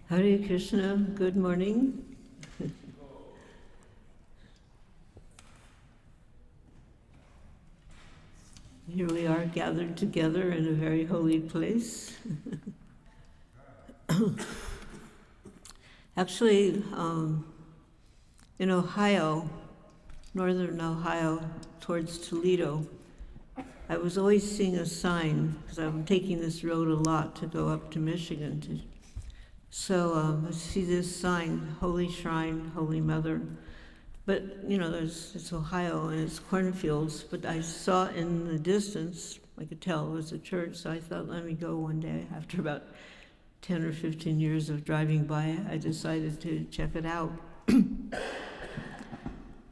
Hare Krishna, good morning. Here we are gathered together in a very holy place. Actually, in Ohio, northern Ohio, towards Toledo, I was always seeing a sign, because I'm taking this road a lot to go up to Michigan. So I see this sign, Holy Shrine, Holy Mother. But, it's Ohio and it's cornfields, but I saw in the distance, I could tell it was a church, so I thought, let me go one day. After about 10 or 15 years of driving by, I decided to check it out.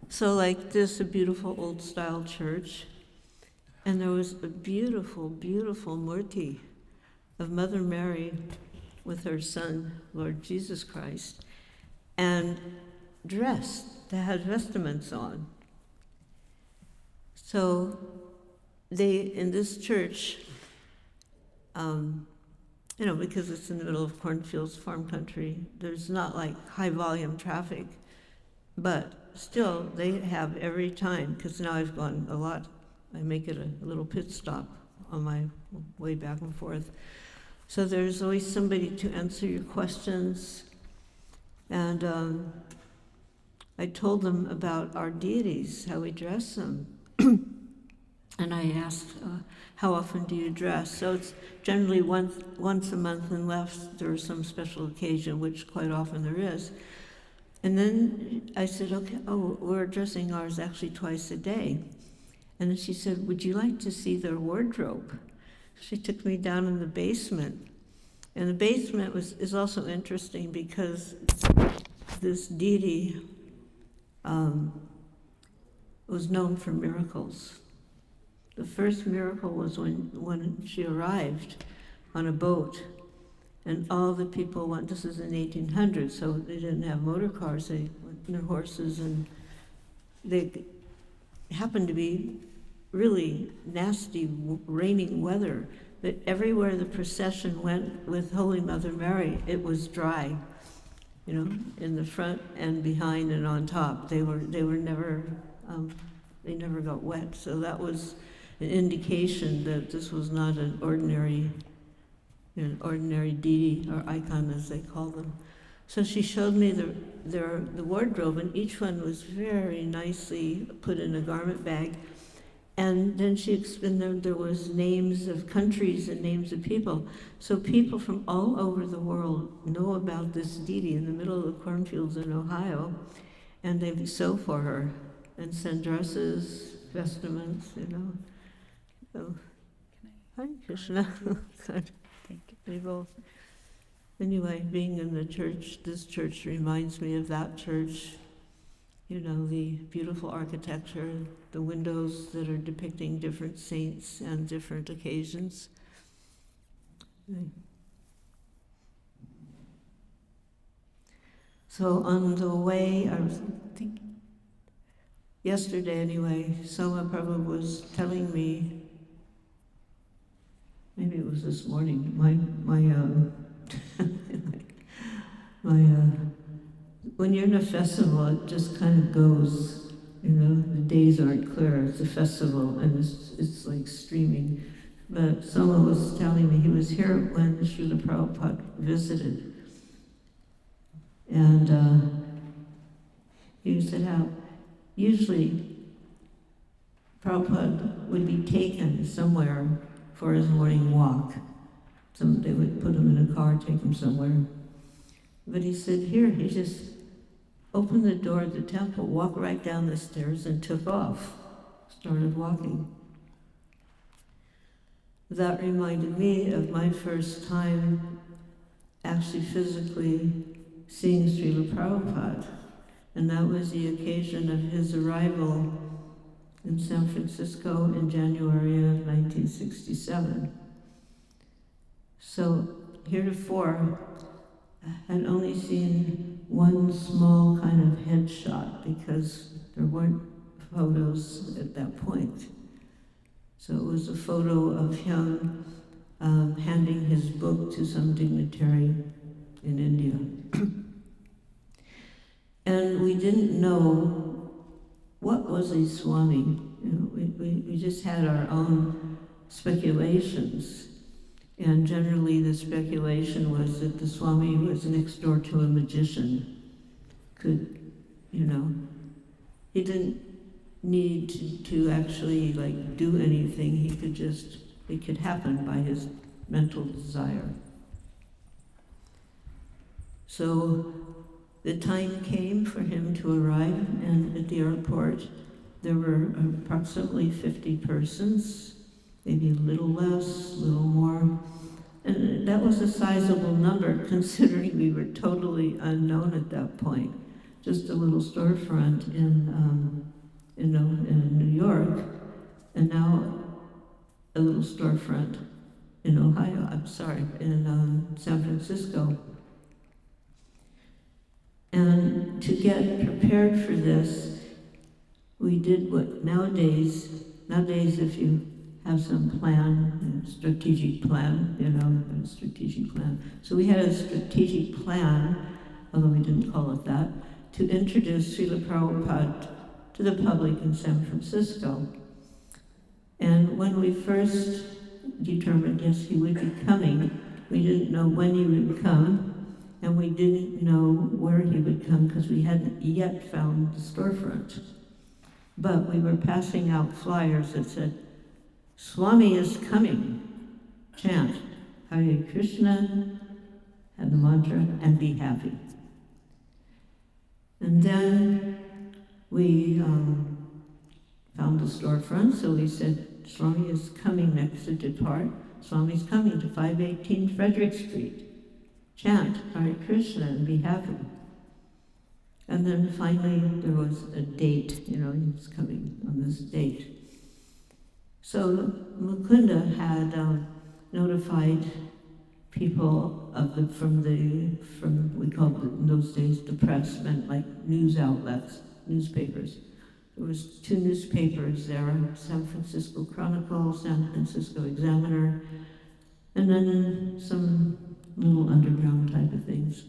So like this, a beautiful old-style church, and there was a beautiful, beautiful murti of Mother Mary with her son, Lord Jesus Christ, and dressed. They had vestments on. So they, in this church, because it's in the middle of cornfields, farm country, there's not like high volume traffic, but still they have every time, because now I've gone a lot, I make it a little pit stop on my way back and forth. So there's always somebody to answer your questions, and I told them about our deities, how we dress them. And I asked, how often do you dress? So it's generally once a month, unless there's some special occasion, which quite often there is. And then I said, okay, we're dressing ours actually twice a day. And then she said, would you like to see their wardrobe? She took me down in the basement. And the basement is also interesting because this deity was known for miracles. The first miracle was when she arrived on a boat, and all the people went, this is in 1800s, so they didn't have motor cars, they went on their horses, and they happened to be really nasty raining weather, but everywhere the procession went with Holy Mother Mary, it was dry. In the front and behind and on top. They never got wet. So that was an indication that this was not an ordinary deity or icon, as they call them. So she showed me the wardrobe, and each one was very nicely put in a garment bag. And then she explained there was names of countries and names of people. So people from all over the world know about this deity in the middle of the cornfields in Ohio, and they sew for her and send dresses, vestments, So, Hare Krishna. Thank you. They both. Anyway, being in the church, this church reminds me of that church. The beautiful architecture, the windows that are depicting different saints and different occasions. So on the way, I was thinking, yesterday anyway, Srila Prabhupada was telling me, maybe it was this morning, when you're in a festival, it just kind of goes, the days aren't clear, it's a festival, and it's like streaming. But someone was telling me he was here when Srila Prabhupada visited. And he said how usually Prabhupada would be taken somewhere for his morning walk. They would put him in a car, take him somewhere. But he said here, he just opened the door of the temple, walked right down the stairs, and took off, started walking. That reminded me of my first time actually physically seeing Srila Prabhupada, and that was the occasion of his arrival in San Francisco in January of 1967. So heretofore, I had only seen one small kind of headshot because there weren't photos at that point. So it was a photo of him handing his book to some dignitary in India. And we didn't know what was a Swami. We just had our own speculations. And generally the speculation was that the Swami was next door to a magician. He didn't need to actually do anything. It could happen by his mental desire. So the time came for him to arrive, and at the airport there were approximately 50 persons, maybe a little less, a little more. And that was a sizable number considering we were totally unknown at that point. Just a little storefront in New York, and now a little storefront in San Francisco. And to get prepared for this, we did what nowadays if you have some plan, strategic plan. So we had a strategic plan, although we didn't call it that, to introduce Srila Prabhupada to the public in San Francisco. And when we first determined, yes, he would be coming, we didn't know when he would come, and we didn't know where he would come because we hadn't yet found the storefront. But we were passing out flyers that said, "Swami is coming. Chant Hare Krishna," and the mantra, "and be happy." And then we found the storefront, so we said, "Swami is coming next to depart. Swami's coming to 518 Frederick Street. Chant Hare Krishna and be happy." And then finally there was a date, he was coming on this date. So Mukunda had notified people from we called it in those days the press, meant like news outlets, newspapers. There was 2 newspapers there, San Francisco Chronicle, San Francisco Examiner, and then some little underground type of things.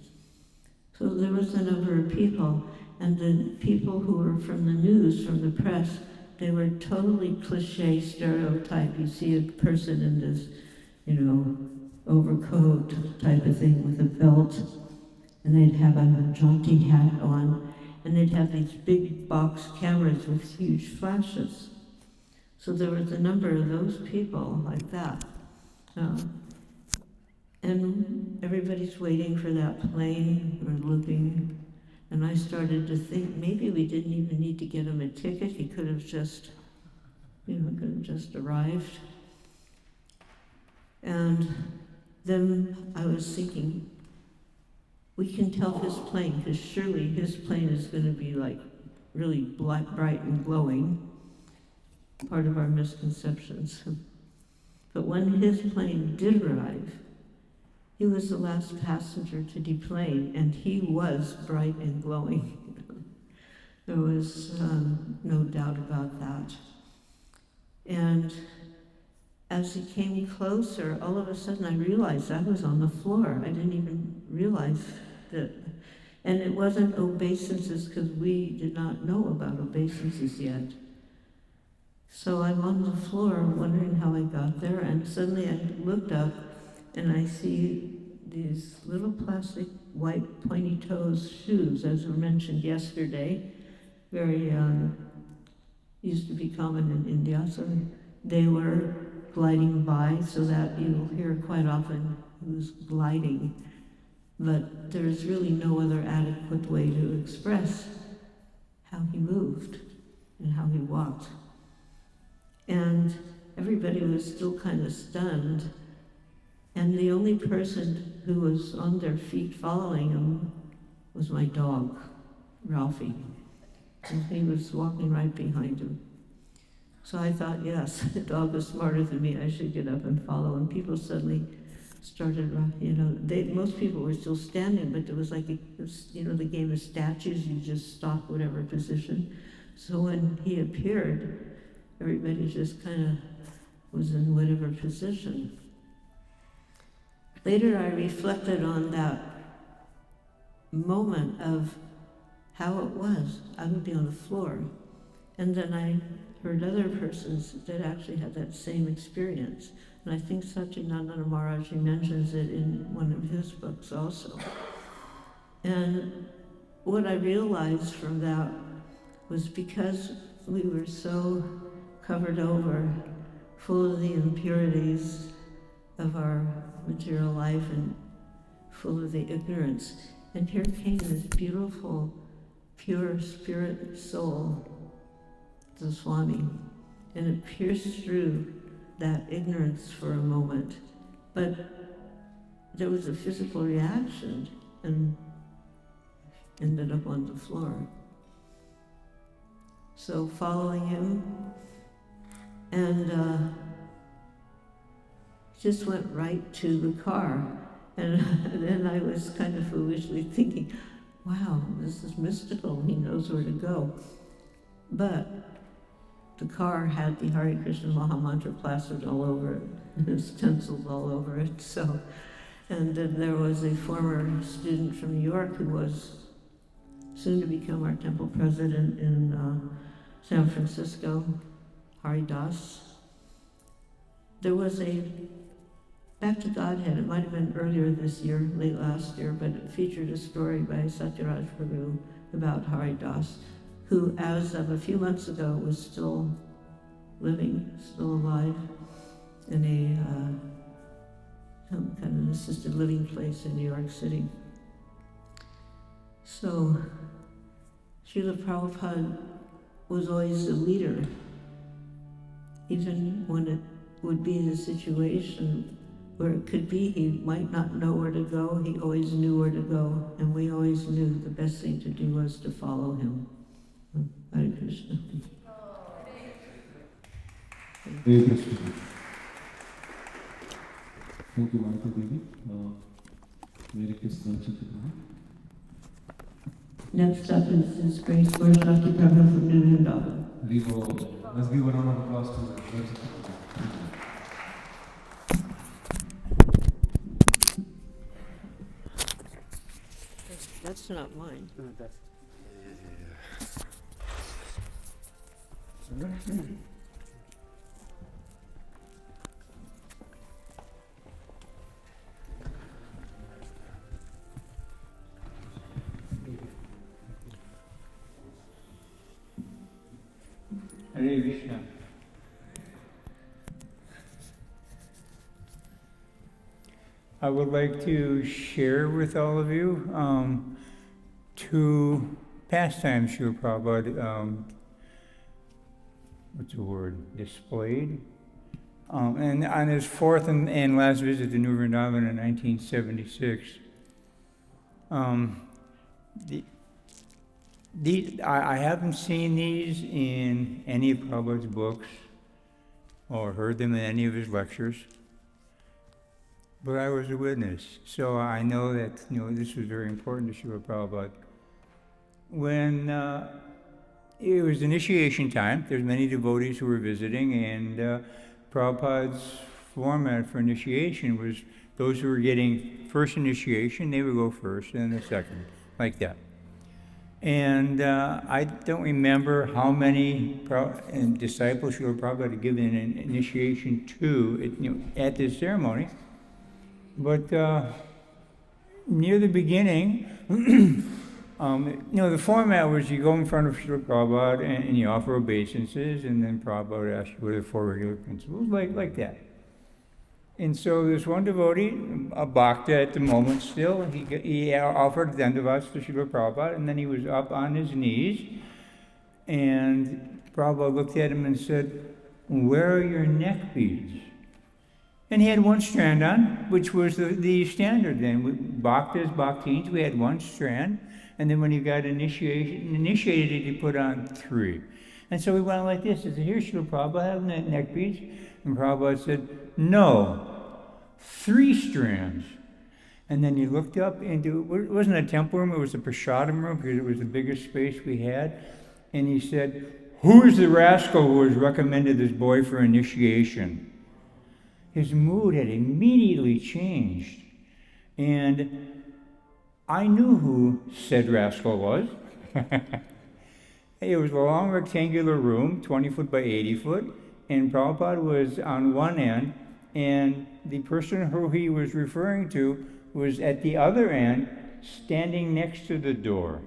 So there was a number of people, and the people who were from the news, from the press, they were totally cliche stereotype. You see a person in this, overcoat type of thing with a belt, and they'd have a jaunty hat on, and they'd have these big box cameras with huge flashes. So there was a number of those people like that. And everybody's waiting for that plane or looking, and I started to think maybe we didn't even need to get him a ticket. He could have just, arrived. And then I was thinking, we can tell his plane, because surely his plane is going to be really bright and glowing, part of our misconceptions. But when his plane did arrive, he was the last passenger to deplane, and he was bright and glowing. There was no doubt about that. And as he came closer, all of a sudden I realized I was on the floor. I didn't even realize that. And it wasn't obeisances because we did not know about obeisances yet. So I'm on the floor wondering how I got there, and suddenly I looked up and I see these little plastic white pointy toes shoes, as were mentioned yesterday, very used to be common in India. So they were gliding by, so that you'll hear quite often who's gliding. But there's really no other adequate way to express how he moved and how he walked. And everybody was still kind of stunned. And the only person who was on their feet following him was my dog, Ralphie. And he was walking right behind him. So I thought, yes, the dog was smarter than me. I should get up and follow. And people suddenly started, most people were still standing, but there was the game of statues. You just stop whatever position. So when he appeared, everybody just kind of was in whatever position. Later I reflected on that moment of how it was. I would be on the floor. And then I heard other persons that actually had that same experience. And I think Satyananda Maharaj mentions it in one of his books also. And what I realized from that was because we were so covered over, full of the impurities of our material life and full of the ignorance. And here came this beautiful, pure spirit soul, the Swami, and it pierced through that ignorance for a moment. But there was a physical reaction and ended up on the floor. So following him, and just went right to the car. And then I was kind of foolishly thinking, wow, this is mystical, he knows where to go. But the car had the Hare Krishna Maha Mantra plastered all over it, stenciled all over it. So, and then there was a former student from New York who was soon to become our temple president in San Francisco, Hari Das. There was a Back to Godhead, it might have been earlier this year, late last year, but it featured a story by Satyaraj Prabhu about Hari Das, who as of a few months ago was still living, still alive, in some kind of assisted living place in New York City. So Srila Prabhupada was always a leader, even when it would be in a situation where it could be he might not know where to go, he always knew where to go, and we always knew the best thing to do was to follow him. Hare Krishna. Hare Krishna. Thank you, Malika Devi. Hare Krishna Chaitanya. Next up is His Grace Lord Shakti Prabhu from New Vrindavan. Let's give a round of applause to Lord Shakti Prabhu. That's not mine. No, that's. Hare Krishna. I would like to share with all of you two pastimes Srila Prabhupada, displayed. And on his fourth and last visit to New Vrindavan in 1976, I haven't seen these in any of Prabhupada's books or heard them in any of his lectures, but I was a witness, so I know that this was very important to Srila Prabhupada. When it was initiation time, there's many devotees who were visiting, and Prabhupada's format for initiation was those who were getting first initiation, they would go first, and then the second, like that. And I don't remember how many disciples Srila Prabhupada had given an initiation to at this ceremony, but near the beginning, the format was you go in front of Srila Prabhupada and you offer obeisances, and then Prabhupada asks you what are the four regular principles, like that. And so this one devotee, a bhakta at the moment still, he offered dandavats to Srila Prabhupada, and then he was up on his knees, and Prabhupada looked at him and said, "Where are your neck beads?" And he had one strand on, which was the standard then. Bhaktas, bhakteens, we had one strand, and then when he got initiated, he put on three. And so we went like this. He said, "Here, Srila Prabhupada, have neck beads." And Prabhupada said, "No, 3 strands." And then he looked up into, it wasn't a temple room, it was a prasadam room, because it was the biggest space we had. And he said, "Who is the rascal who has recommended this boy for initiation?" His mood had immediately changed. And I knew who said rascal was. It was a long rectangular room, 20 foot by 80 foot, and Prabhupada was on one end, and the person who he was referring to was at the other end, standing next to the door.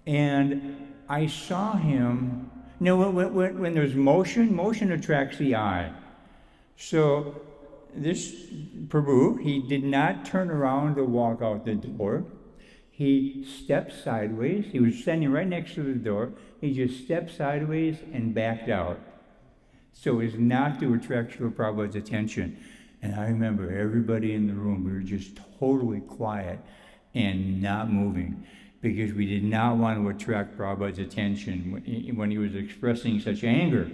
And I saw him, when there's motion attracts the eye. So this Prabhu, he did not turn around to walk out the door. He stepped sideways. He was standing right next to the door. He just stepped sideways and backed out. So as not to attract Srila Prabhupada's attention. And I remember everybody in the room, we were just totally quiet and not moving, because we did not want to attract Prabhupada's attention when he was expressing such anger.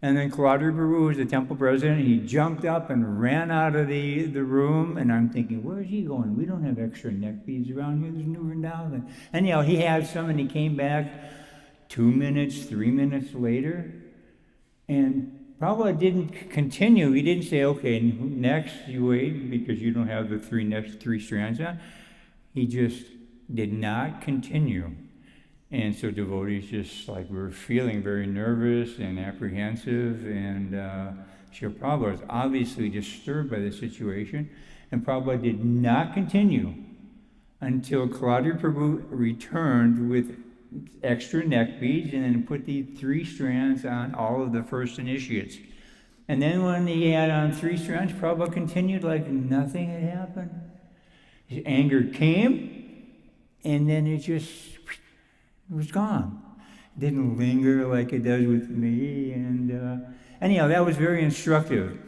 And then Kaladri Prabhu, who was the temple president, he jumped up and ran out of the room, and I'm thinking, where is he going? We don't have extra neck beads around here. There's New Vrindavan. Anyhow, he had some, and he came back 2 minutes, 3 minutes later, and Prabhupada didn't continue. He didn't say, okay, next you wait because you don't have the next three strands on. He just did not continue. And so devotees just were feeling very nervous and apprehensive, and Srila Prabhupada was obviously disturbed by the situation, and Prabhupada did not continue until Kaladri Prabhu returned with extra neck beads and then put the 3 strands on all of the first initiates. And then when he had on 3 strands, Prabhupada continued like nothing had happened. His anger came, and then it was gone. It didn't linger like it does with me. And anyhow, that was very instructive.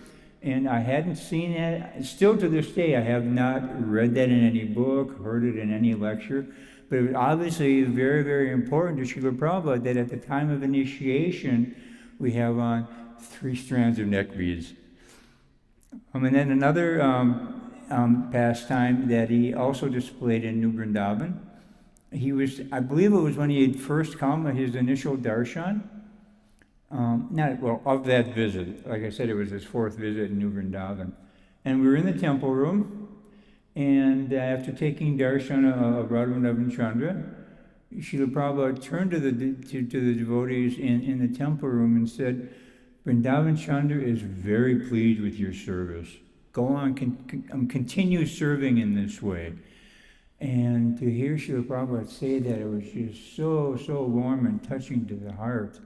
And I hadn't seen that. Still to this day, I have not read that in any book, heard it in any lecture. But it was obviously very, very important to Srila Prabhupada that at the time of initiation, we have on 3 strands of neck beads. And then another pastime that he also displayed in New Vrindavan, I believe it was when he had first come, his initial darshan, of that visit. Like I said, it was his 4th visit in New Vrindavan. And we were in the temple room, and after taking darshan of Radha Chandra, Srila Prabhupada turned to the devotees in the temple room and said, Vrindavan Chandra is very pleased with your service. Go on, continue serving in this way. And to hear Srila Prabhupada say that, it was just so, so warm and touching to the heart.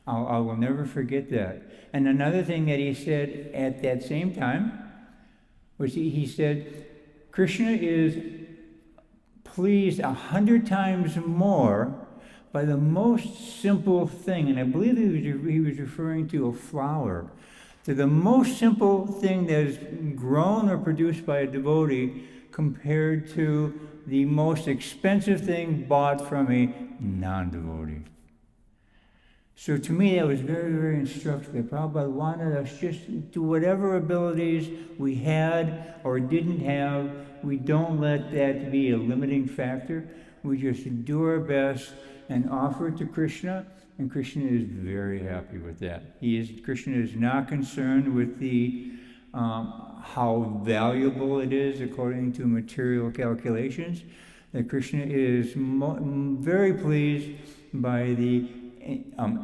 I will never forget that. And another thing that he said at that same time was he said, Krishna is pleased 100 times more by the most simple thing. And I believe he was referring to a flower. To the most simple thing that is grown or produced by a devotee compared to the most expensive thing bought from a non-devotee. So to me, that was very, very instructive. Prabhupada wanted us just to whatever abilities we had or didn't have, we don't let that be a limiting factor. We just do our best and offer it to Krishna, and Krishna is very happy with that. Krishna is not concerned with the how valuable it is according to material calculations. That Krishna is very pleased by the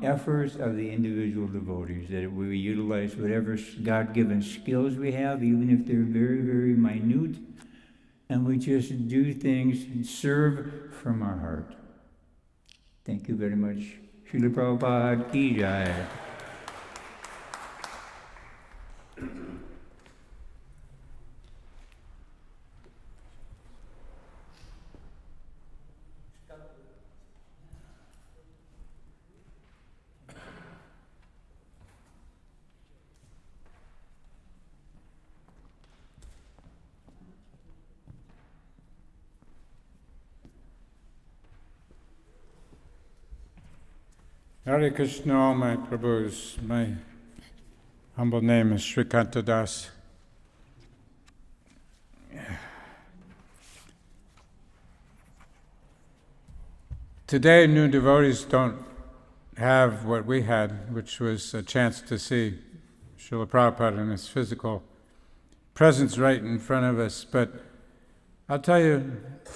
efforts of the individual devotees, that we utilize whatever God-given skills we have, even if they're very, very minute, and we just do things and serve from our heart. Thank you very much. Srila Prabhupada ki jai. Hare Krishna, my Prabhus. My humble name is Srikanta Das. Today, new devotees don't have what we had, which was a chance to see Srila Prabhupada in his physical presence right in front of us. But I'll tell you,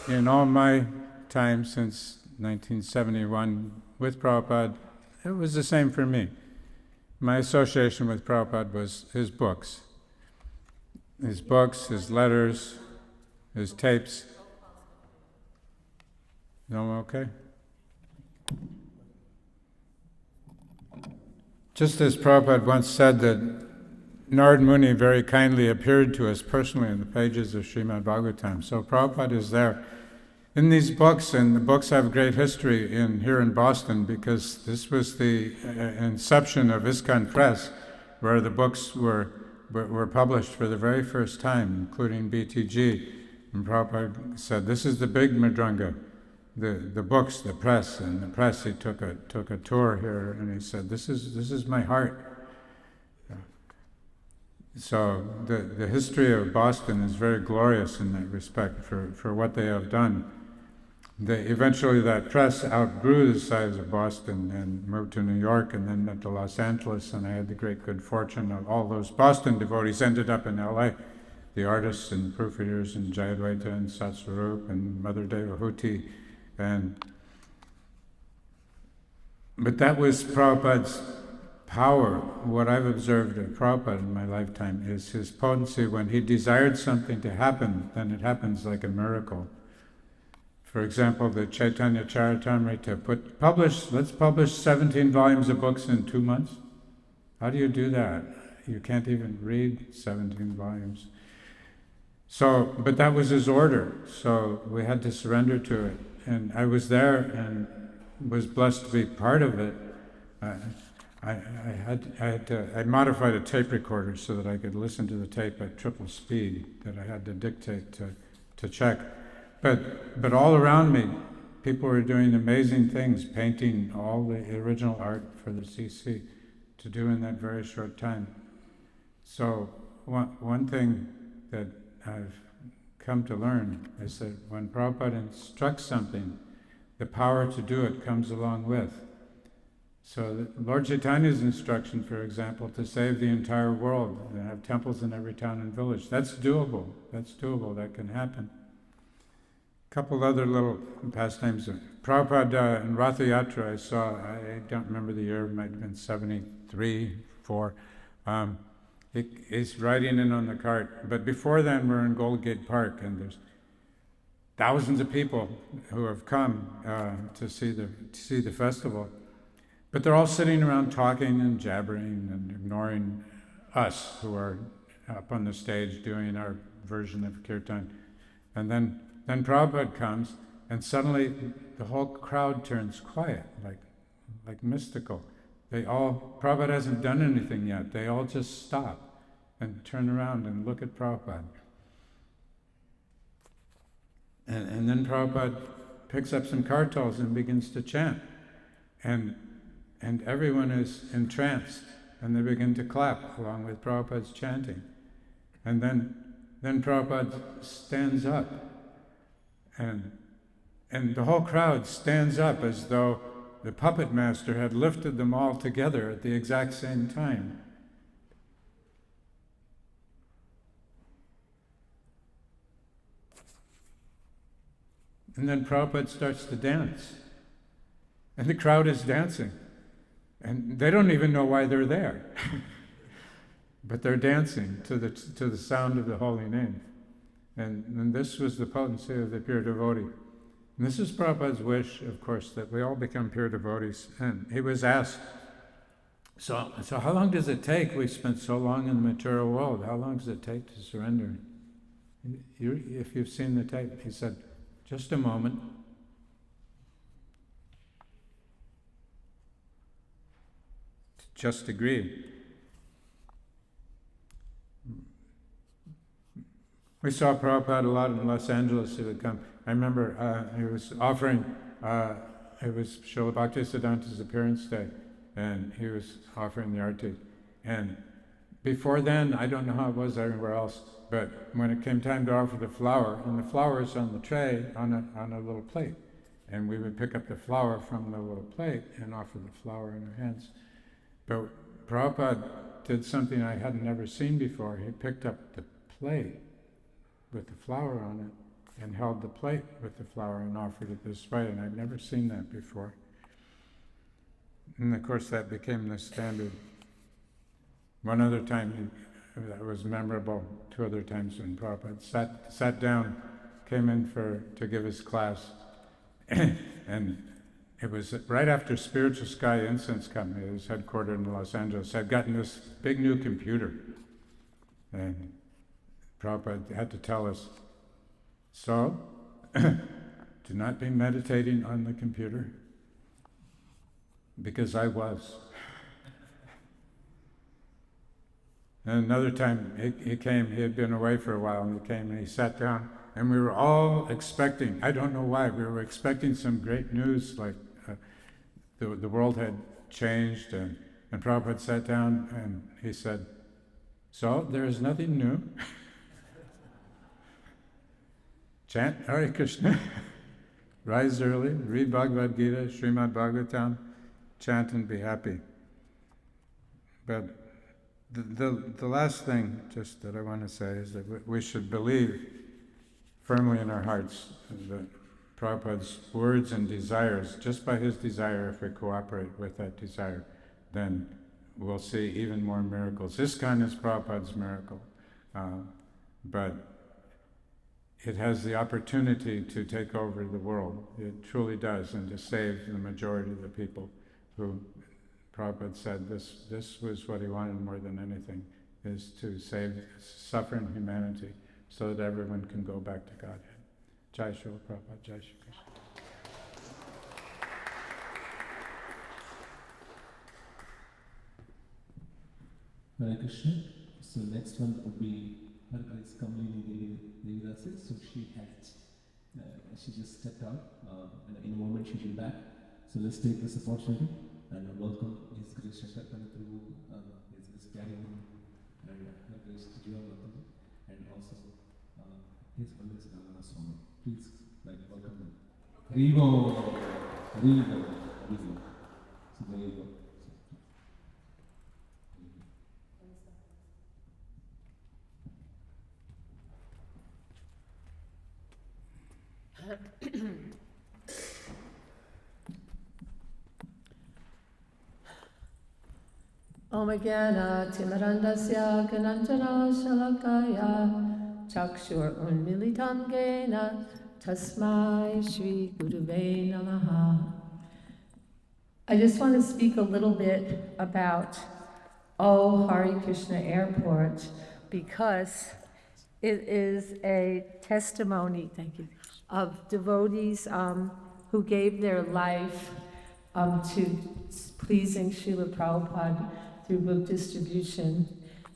in all my time since 1971 with Prabhupada, it was the same for me. My association with Prabhupada was his books. His books, his letters, his tapes. No, okay? Just as Prabhupada once said that Narad Muni very kindly appeared to us personally in the pages of Srimad Bhagavatam. So Prabhupada is there in these books, and the books have great history here in Boston because this was the inception of ISKCON Press, where the books were published for the very first time, including BTG. And Prabhupada said, "This is the big Madranga, the books, the press." And the press, he took a tour here, and he said, "This is my heart." So the history of Boston is very glorious in that respect for what they have done. Eventually that press outgrew the size of Boston and moved to New York and then went to Los Angeles, and I had the great good fortune of all those Boston devotees ended up in LA. The artists and proofreaders and Jayadvaita and Satsvarup and Mother Devahuti. But that was Prabhupada's power. What I've observed of Prabhupada in my lifetime is his potency. When he desired something to happen, then it happens like a miracle. For example, the Chaitanya Charitamrita, let's publish 17 volumes of books in 2 months. How do you do that? You can't even read 17 volumes. But that was his order, so we had to surrender to it. And I was there and was blessed to be part of it. I modified a tape recorder so that I could listen to the tape at triple speed, that I had to dictate to check. But all around me, people were doing amazing things, painting all the original art for the CC to do in that very short time. So one thing that I've come to learn is that when Prabhupada instructs something, the power to do it comes along with. So Lord Chaitanya's instruction, for example, to save the entire world and have temples in every town and village, that's doable. That can happen. A couple other little pastimes. Prabhupada in Ratha Yatra, I don't remember the year, it might have been 73, 4. He's riding in on the cart. But before then, we're in Gold Gate Park, and there's thousands of people who have come to see the festival. But they're all sitting around talking and jabbering and ignoring us who are up on the stage doing our version of kirtan. And then Prabhupada comes, and suddenly the whole crowd turns quiet, like mystical. Prabhupada hasn't done anything yet. They all just stop and turn around and look at Prabhupada. And then Prabhupada picks up some kartals and begins to chant. And everyone is entranced, and they begin to clap along with Prabhupada's chanting. And then Prabhupada stands up, and the whole crowd stands up as though the puppet master had lifted them all together at the exact same time. And then Prabhupada starts to dance, and the crowd is dancing. And they don't even know why they're there. But they're dancing to the sound of the holy name. And this was the potency of the pure devotee. And this is Prabhupada's wish, of course, that we all become pure devotees. And he was asked, so how long does it take? We spent so long in the material world. How long does it take to surrender? If you've seen the tape, he said, just a moment. Just agreed. We saw Prabhupada a lot in Los Angeles. He would come. I remember he was offering, it was Srila Bhaktisiddhanta's appearance day, and he was offering the arti. And before then, I don't know how it was everywhere else, but when it came time to offer the flower, and the flower is on the tray on a little plate, and we would pick up the flower from the little plate and offer the flower in our hands. But Prabhupada did something I hadn't ever seen before. He picked up the plate with the flower on it, and held the plate with the flower and offered it this way, and I'd never seen that before. And of course that became the standard. One other time that was memorable, 2 other times when Prabhupada sat down, came in to give his class, and it was right after Spiritual Sky Incense Company, it was headquartered in Los Angeles, had gotten this big new computer. And Prabhupada had to tell us, so, do not be meditating on the computer, because I was. And another time he came, he had been away for a while, and he came and he sat down, and we were all expecting, I don't know why, we were expecting some great news, like the world had changed, and Prabhupada sat down and he said, so there is nothing new. Chant Hare Krishna, rise early, read Bhagavad Gita, Srimad Bhagavatam, chant and be happy. But the last thing just that I want to say is that we should believe firmly in our hearts that Prabhupada's words and desires, just by his desire, if we cooperate with that desire, then we'll see even more miracles. ISKCON is Prabhupada's miracle, but it has the opportunity to take over the world. It truly does, and to save the majority of the people who Prabhupada said this was what he wanted more than anything, is to save suffering humanity so that everyone can go back to Godhead. Jai Srila Prabhupada, Jai Shri Krishna. Hare Krishna. So next one would be Her Grace Kamini Devidasi. So she just stepped out, and in a moment she'll be back. So let's take this opportunity and welcome His Grace Shastakana Prabhu, His Grace Carrying, and Her Grace Jiva Vatana, and also His Holiness Ramana Swami. Please, welcome them. Haribo, Haribo, Haribo. So there you go. Om Jnana Timarandasya Gananjana Shalakaya Chakshur Unmilitam Gena Tasmai Shri Guruve Namaha. I just want to speak a little bit about Hare Krishna Airport because it is a testimony, thank you, of devotees who gave their life to pleasing Srila Prabhupada through book distribution.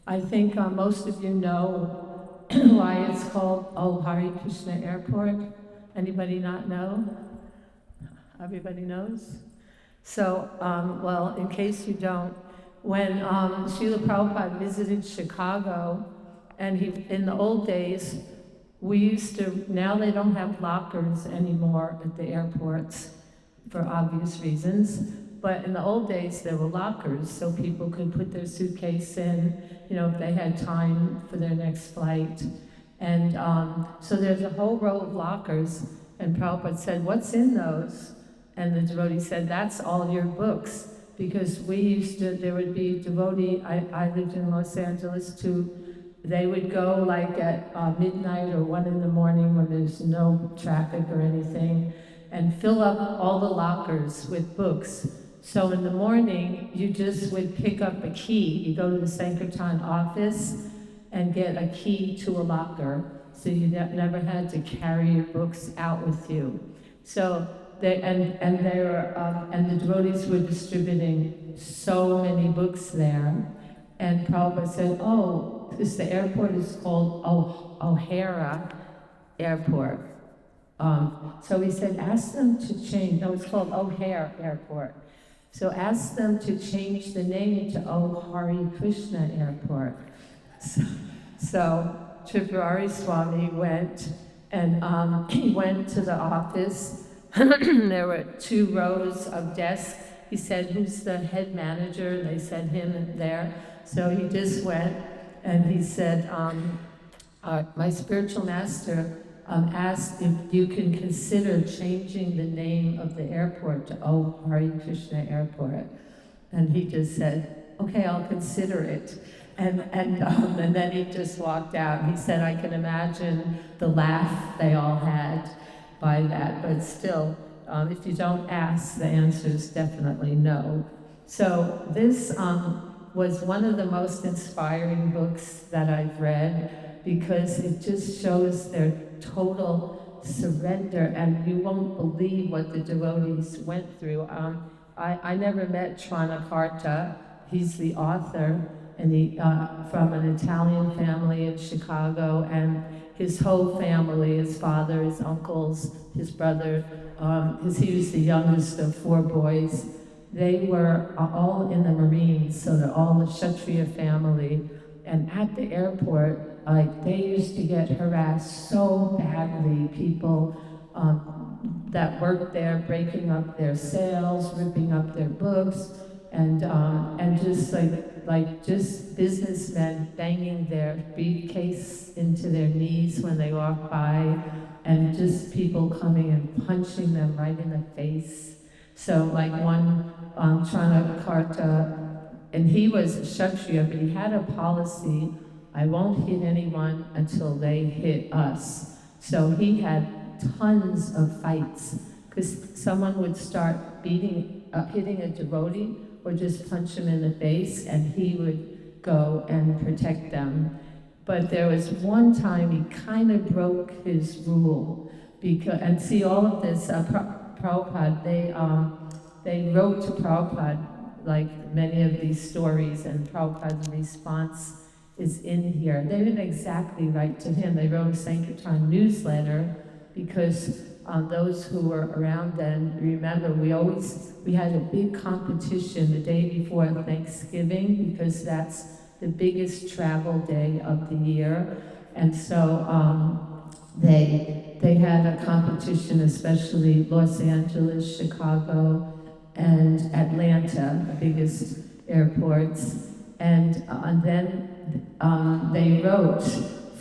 I think most of you know why it's called Hare Krishna Airport. Anybody not know? Everybody knows? So, well, in case you don't, when Srila Prabhupada visited Chicago, and in the old days, we used to, now they don't have lockers anymore at the airports for obvious reasons, but in the old days there were lockers so people could put their suitcase in, if they had time for their next flight. And so there's a whole row of lockers, and Prabhupada said, what's in those? And the devotee said, that's all your books. Because there would be devotee, I lived in Los Angeles too, they would go like at midnight or 1 in the morning when there's no traffic or anything, and fill up all the lockers with books. So in the morning, you just would pick up a key. You go to the Sankirtan office and get a key to a locker, so you never had to carry your books out with you. So the devotees were distributing so many books there, and Prabhupada said, because the airport is called O'Hara Airport. So he said, ask them to change, no, it's called O'Hare Airport. So ask them to change the name to Hare Krishna Airport. So Tripurari Swami went, and he went to the office. There were 2 rows of desks. He said, who's the head manager? They said him there. So he just went, and he said, my spiritual master asked if you can consider changing the name of the airport to Oh Hare Krishna Airport. And he just said, okay, I'll consider it. And then he just walked out. He said, I can imagine the laugh they all had by that, but still, if you don't ask, the answer is definitely no. So this was one of the most inspiring books that I've read, because it just shows their total surrender, and you won't believe what the devotees went through. I never met Tranakarta. He's the author, and he from an Italian family in Chicago, and his whole family, his father, his uncles, his brother, he was the youngest of 4 boys. They were all in the Marines, so they're all the Kshatriya family. And at the airport, like, they used to get harassed so badly. People that worked there breaking up their sales, ripping up their books, and just just businessmen banging their briefcase into their knees when they walk by, and just people coming and punching them right in the face. So like one Tranakarta, and he was a Kshatriya, but he had a policy, I won't hit anyone until they hit us. So he had tons of fights, because someone would start hitting a devotee, or just punch him in the face, and he would go and protect them. But there was one time he kind of broke his rule, and see all of this, Prabhupada, they wrote to Prabhupada, like many of these stories, and Prabhupada's response is in here. They didn't exactly write to him, they wrote a Sankirtan newsletter, because those who were around then, remember, we had a big competition the day before Thanksgiving, because that's the biggest travel day of the year. And so they had a competition, especially Los Angeles, Chicago, and Atlanta, the biggest airports. And then they wrote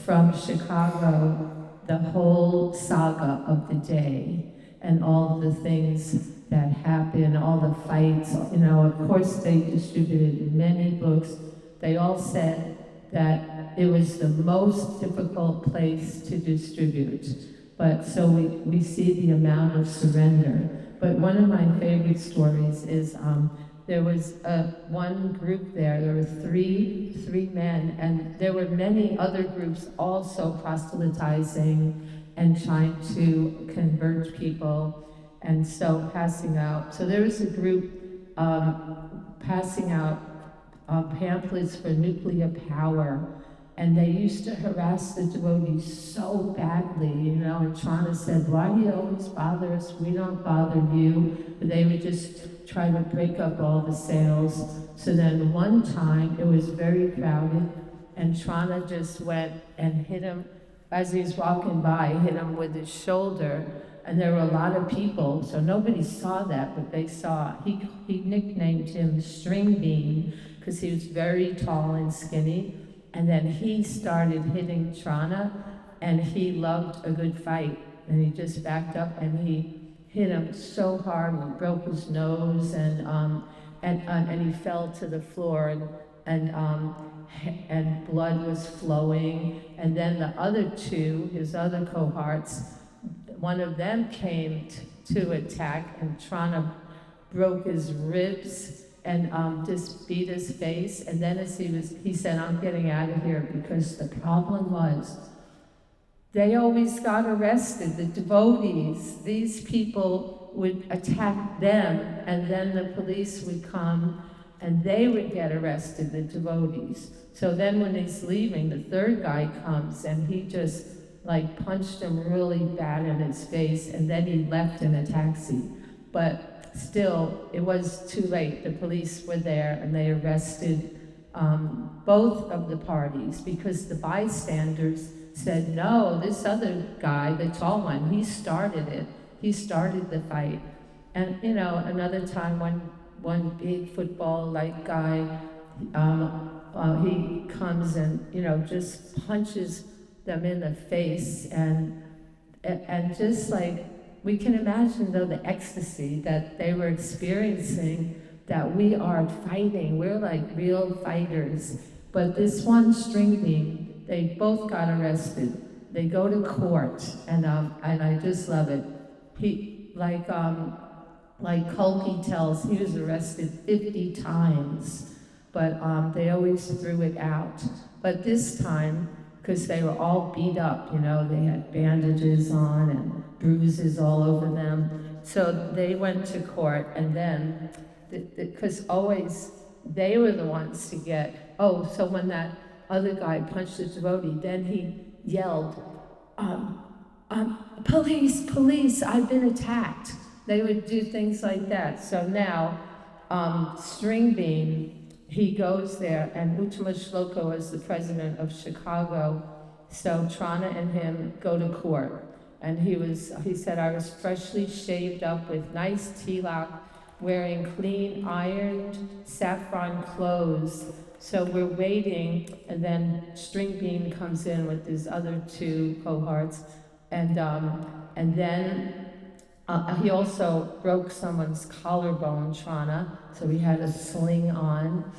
from Chicago the whole saga of the day, and all the things that happened, all the fights. You know, of course, they distributed many books. They all said that it was the most difficult place to distribute. But so we see the amount of surrender. But one of my favorite stories is there was one group there were three men, and there were many other groups also proselytizing and trying to convert people, and so passing out. So there was a group passing out pamphlets for nuclear power, and they used to harass the devotees so badly, you know, and Chana said, why do you always bother us? We don't bother you. But they would just try to break up all the sales. So then one time, it was very crowded, and Chana just went and hit him, as he was walking by, hit him with his shoulder, and there were a lot of people, so nobody saw that, but they saw. He nicknamed him String Bean, because he was very tall and skinny. And then he started hitting Trana, and he loved a good fight. And he just backed up and he hit him so hard, and he broke his nose, and he fell to the floor, and blood was flowing. And then the other two, his other cohorts, one of them came to attack, and Trana broke his ribs and just beat his face. And then as he said, I'm getting out of here, because the problem was they always got arrested, the devotees. These people would attack them, and then the police would come and they would get arrested, the devotees. So then when he's leaving, the third guy comes and he just like punched him really bad in his face, and then he left in a taxi. But still, it was too late. The police were there and they arrested both of the parties, because the bystanders said, no, this other guy, the tall one, he started it. He started the fight. And you know, another time one big football-like guy, he comes and, you know, just punches them in the face, and and just like, we can imagine though the ecstasy that they were experiencing, that we are fighting, we're like real fighters. But this one string bean, they both got arrested. They go to court, and I just love it. He, like Kulki tells, he was arrested 50 times, but they always threw it out. But this time, because they were all beat up, you know, they had bandages on and bruises all over them. So they went to court, and then, because always they were the ones to get, so when that other guy punched the devotee, then he yelled, police, police, I've been attacked. They would do things like that. So now, String Bean, he goes there, and Uttama Shloka is the president of Chicago. So Trana and him go to court. And he said, I was freshly shaved up with nice tilak, wearing clean ironed saffron clothes. So we're waiting, and then String Bean comes in with his other two cohorts. And then he also broke someone's collarbone, Trana, so he had a sling on.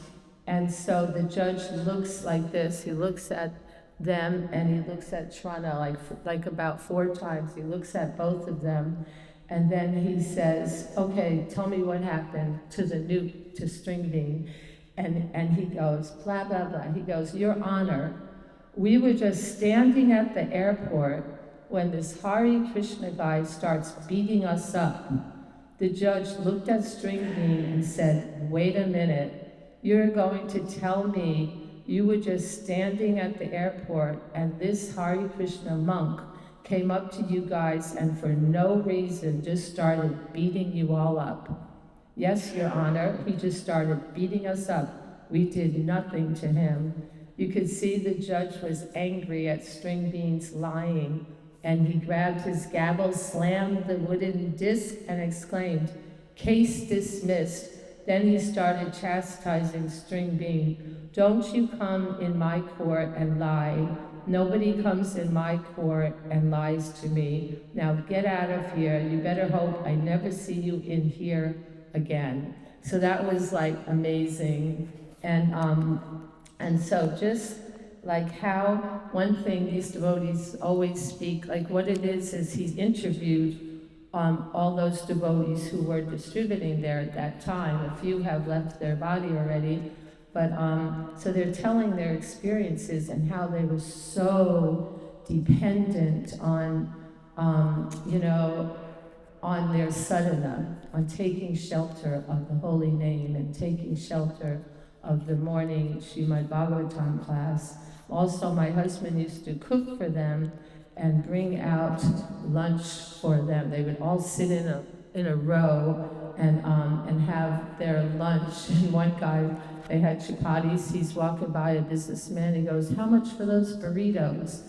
And so the judge looks like this. He looks at them, and he looks at Trana like about 4 times. He looks at both of them, and then he says, okay, tell me what happened to String Bean. And he goes, blah, blah, blah. He goes, Your Honor, we were just standing at the airport when this Hare Krishna guy starts beating us up. The judge looked at String Bean and said, wait a minute, you're going to tell me you were just standing at the airport and this Hare Krishna monk came up to you guys and for no reason just started beating you all up. Yes, Your Honor, he just started beating us up. We did nothing to him. You could see the judge was angry at String Bean's lying, and he grabbed his gavel, slammed the wooden disc, and exclaimed, case dismissed. Then he started chastising String Bean. Don't you come in my court and lie. Nobody comes in my court and lies to me. Now get out of here. You better hope I never see you in here again. So that was like amazing. And so just like how one thing these devotees always speak, like what it is he's interviewed all those devotees who were distributing there at that time. A few have left their body already, but so they're telling their experiences and how they were so dependent on, on their sadhana, on taking shelter of the holy name and taking shelter of the morning Srimad Bhagavatam class. Also, my husband used to cook for them and bring out lunch for them. They would all sit in a row and have their lunch. And one guy, they had chapatis. He's walking by a businessman. He goes, "How much for those burritos?"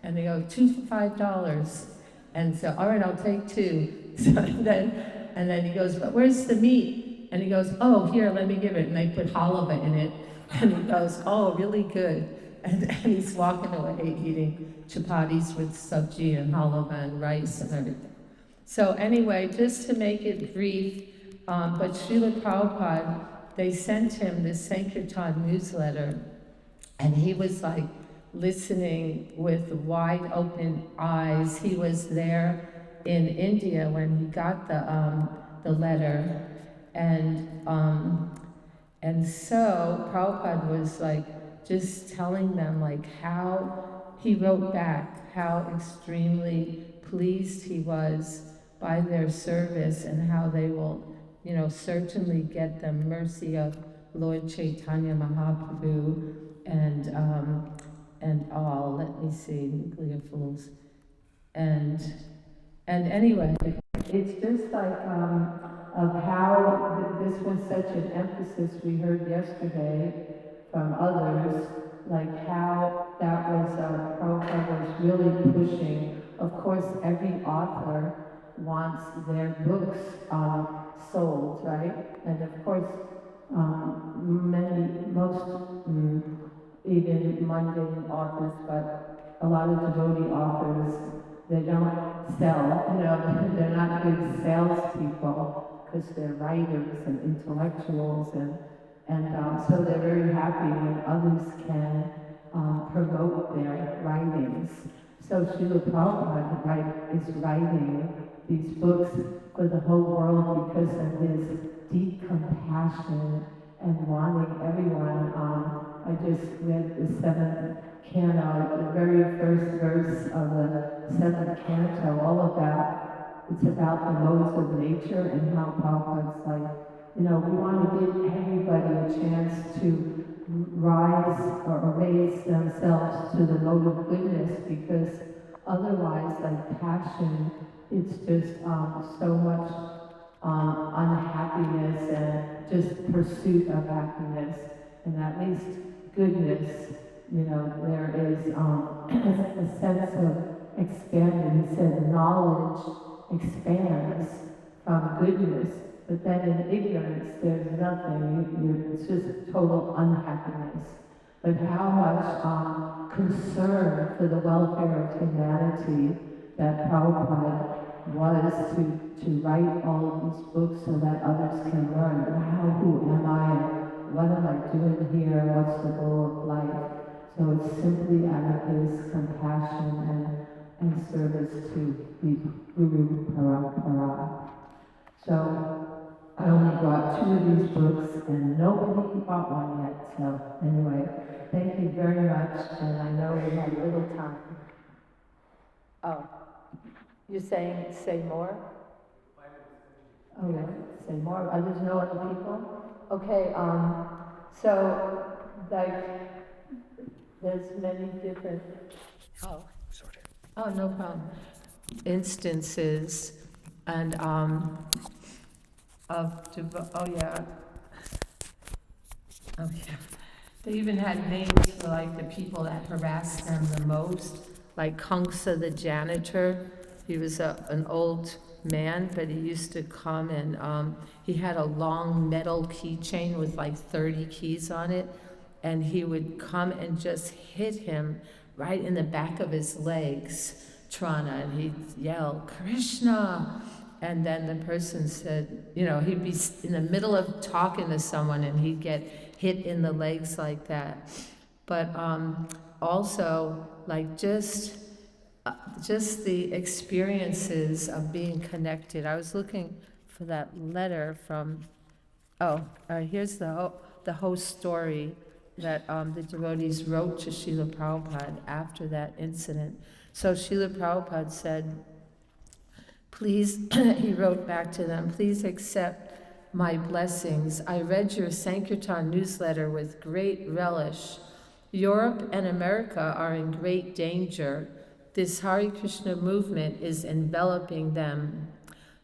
And they go, "2 for $5." And so, all right, I'll take 2. So then he goes, "But where's the meat?" And he goes, "Oh, here, let me give it." And they put halava in it. And he goes, "Oh, really good." And he's walking away eating chapatis with sabji and halava and rice and everything. So anyway, just to make it brief, but Srila Prabhupada, they sent him this Sankirtan newsletter, and he was like listening with wide open eyes. He was there in India when he got the letter, and so Prabhupada was like just telling them like how he wrote back, how extremely pleased he was by their service and how they will, certainly get the mercy of Lord Chaitanya Mahaprabhu and all. Let me see, nuclear fools. And anyway, it's just like of how this was such an emphasis we heard yesterday from others, like how that was, Prabhupada was really pushing. Of course, every author wants their books sold, right? And of course, even mundane authors, but a lot of devotee authors they don't sell, they're not good salespeople because they're writers and intellectuals, and so they're very happy when others can promote their writings. So Srila Prabhupada is writing these books for the whole world because of his deep compassion and wanting everyone. I just read the 7th canto, the very first verse of the 7th canto, all about, it's about the modes of nature and how Prabhupada's like, we want to give everybody a chance to rise or raise themselves to the mode of goodness, because otherwise, like passion, it's just so much unhappiness and just pursuit of happiness, and at least goodness, there is a sense of expanding. He said knowledge expands from goodness, but then in ignorance there's nothing, it's just total unhappiness. But how much concern for the welfare of humanity that Prabhupada was to write all of these books so that others can learn, wow, who am I, and what am I doing here, what's the goal of life? So it's simply out of his compassion and service to the Guru Parampara. So I only brought 2 of these books and nobody bought one yet. So anyway, thank you very much, and I know we have little time. Oh, you're saying say more? Oh, yeah, say more. Others know other people? Okay, so, like, there's many different, oh, no problem, instances, and, they even had names for, like, the people that harassed them the most, like Kangsa the janitor. He was an old man, but he used to come and he had a long metal keychain with like 30 keys on it, and he would come and just hit him right in the back of his legs, Trana, and he'd yell, Krishna! And then the person said, he'd be in the middle of talking to someone and he'd get hit in the legs like that. But also, like, just the experiences of being connected. I was looking for that letter from, here's the whole story that the devotees wrote to Srila Prabhupada after that incident. So Srila Prabhupada said, please, he wrote back to them, please accept my blessings. I read your Sankirtan newsletter with great relish. Europe and America are in great danger. This Hare Krishna movement is enveloping them.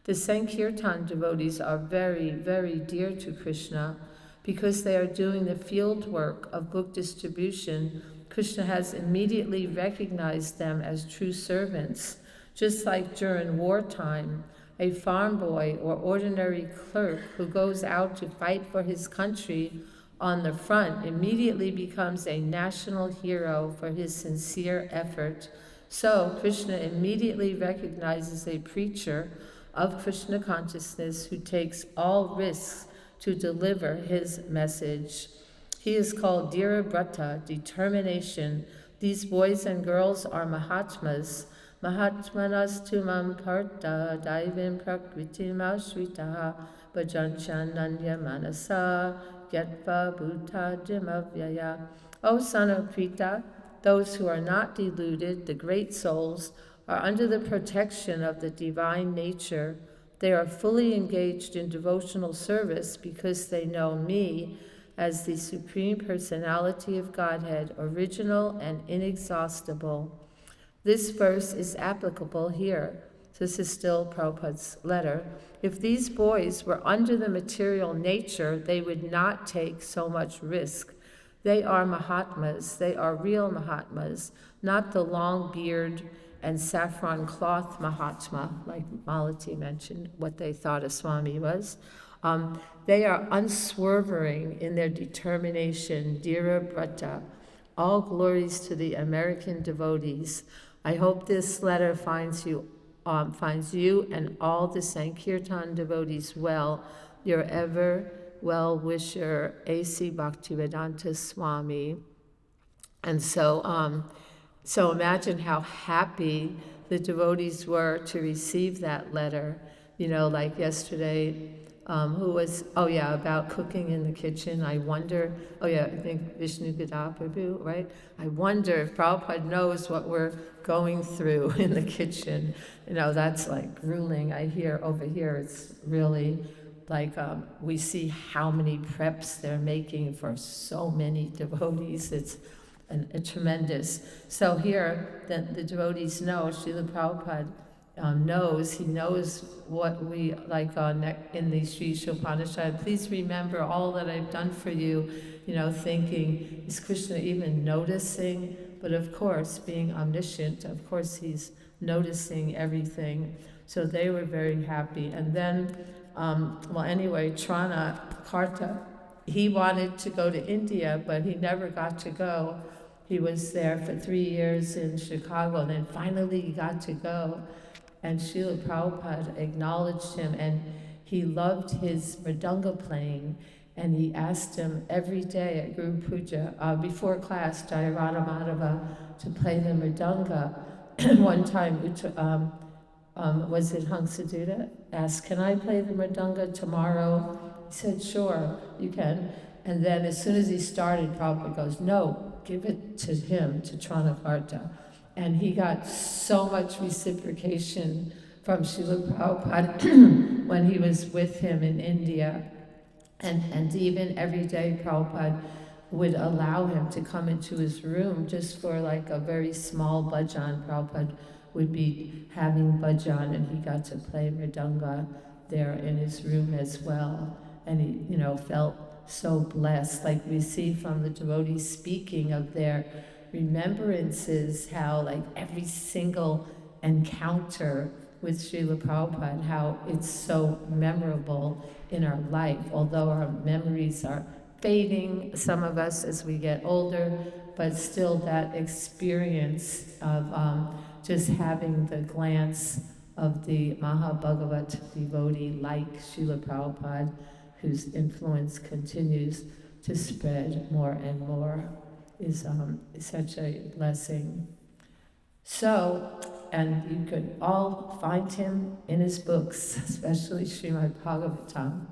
The Sankirtan devotees are very, very dear to Krishna because they are doing the field work of book distribution. Krishna has immediately recognized them as true servants. Just like during wartime, a farm boy or ordinary clerk who goes out to fight for his country on the front immediately becomes a national hero for his sincere effort. So Krishna immediately recognizes a preacher of Krishna consciousness who takes all risks to deliver his message. He is called Dhira Brata, determination. These boys and girls are Mahatmas. Mahatmanas tumam parta daivim prakritim ashritaha bhajanchananya manasa gyatva bhuta jimavyaya. O son of Prita, those who are not deluded, the great souls, are under the protection of the divine nature. They are fully engaged in devotional service because they know me as the Supreme Personality of Godhead, original and inexhaustible. This verse is applicable here. This is still Prabhupada's letter. If these boys were under the material nature, they would not take so much risk. They are Mahatmas, they are real Mahatmas, not the long beard and saffron cloth Mahatma, like Malati mentioned, what they thought a Swami was. They are unswerving in their determination, Dhira Brata. All glories to the American devotees. I hope this letter finds you and all the Sankirtan devotees well. Your ever well-wisher, A.C. Bhaktivedanta Swami. And so imagine how happy the devotees were to receive that letter. You know, like yesterday, about cooking in the kitchen. I wonder, I think Vishnu Gadaprabhu, right? I wonder if Prabhupada knows what we're going through in the kitchen. You know, that's like grueling. I hear over here, it's really like we see how many preps they're making for so many devotees. It's a tremendous. So here, the devotees know, Srila Prabhupada he knows what we like in the Sri Upanishad. Please remember all that I've done for you, thinking, is Krishna even noticing? But of course, being omniscient, of course he's noticing everything. So they were very happy. And then, Trana Karta, he wanted to go to India, but he never got to go. He was there for 3 years in Chicago, and then finally he got to go. And Srila Prabhupada acknowledged him, and he loved his mridanga playing, and he asked him every day at Guru Puja, before class, Jayarada Madhava, to play the mridanga. One time, was it Hangsaduta, asked, can I play the mridanga tomorrow? He said, sure, you can. And then as soon as he started, Prabhupada goes, no, give it to him, to Tranakarta. And he got so much reciprocation from Srila Prabhupada when he was with him in India. And even every day Prabhupada would allow him to come into his room just for like a very small bhajan. Prabhupada would be having bhajan, and he got to play mridanga there in his room as well. And he, felt so blessed, like we see from the devotees speaking of their remembrances, how like every single encounter with Srila Prabhupada, how it's so memorable in our life, although our memories are fading, some of us as we get older, but still that experience of just having the glance of the Mahabhagavat devotee like Srila Prabhupada, whose influence continues to spread more and more, is such a blessing. So, and you could all find him in his books, especially Srimad Bhagavatam.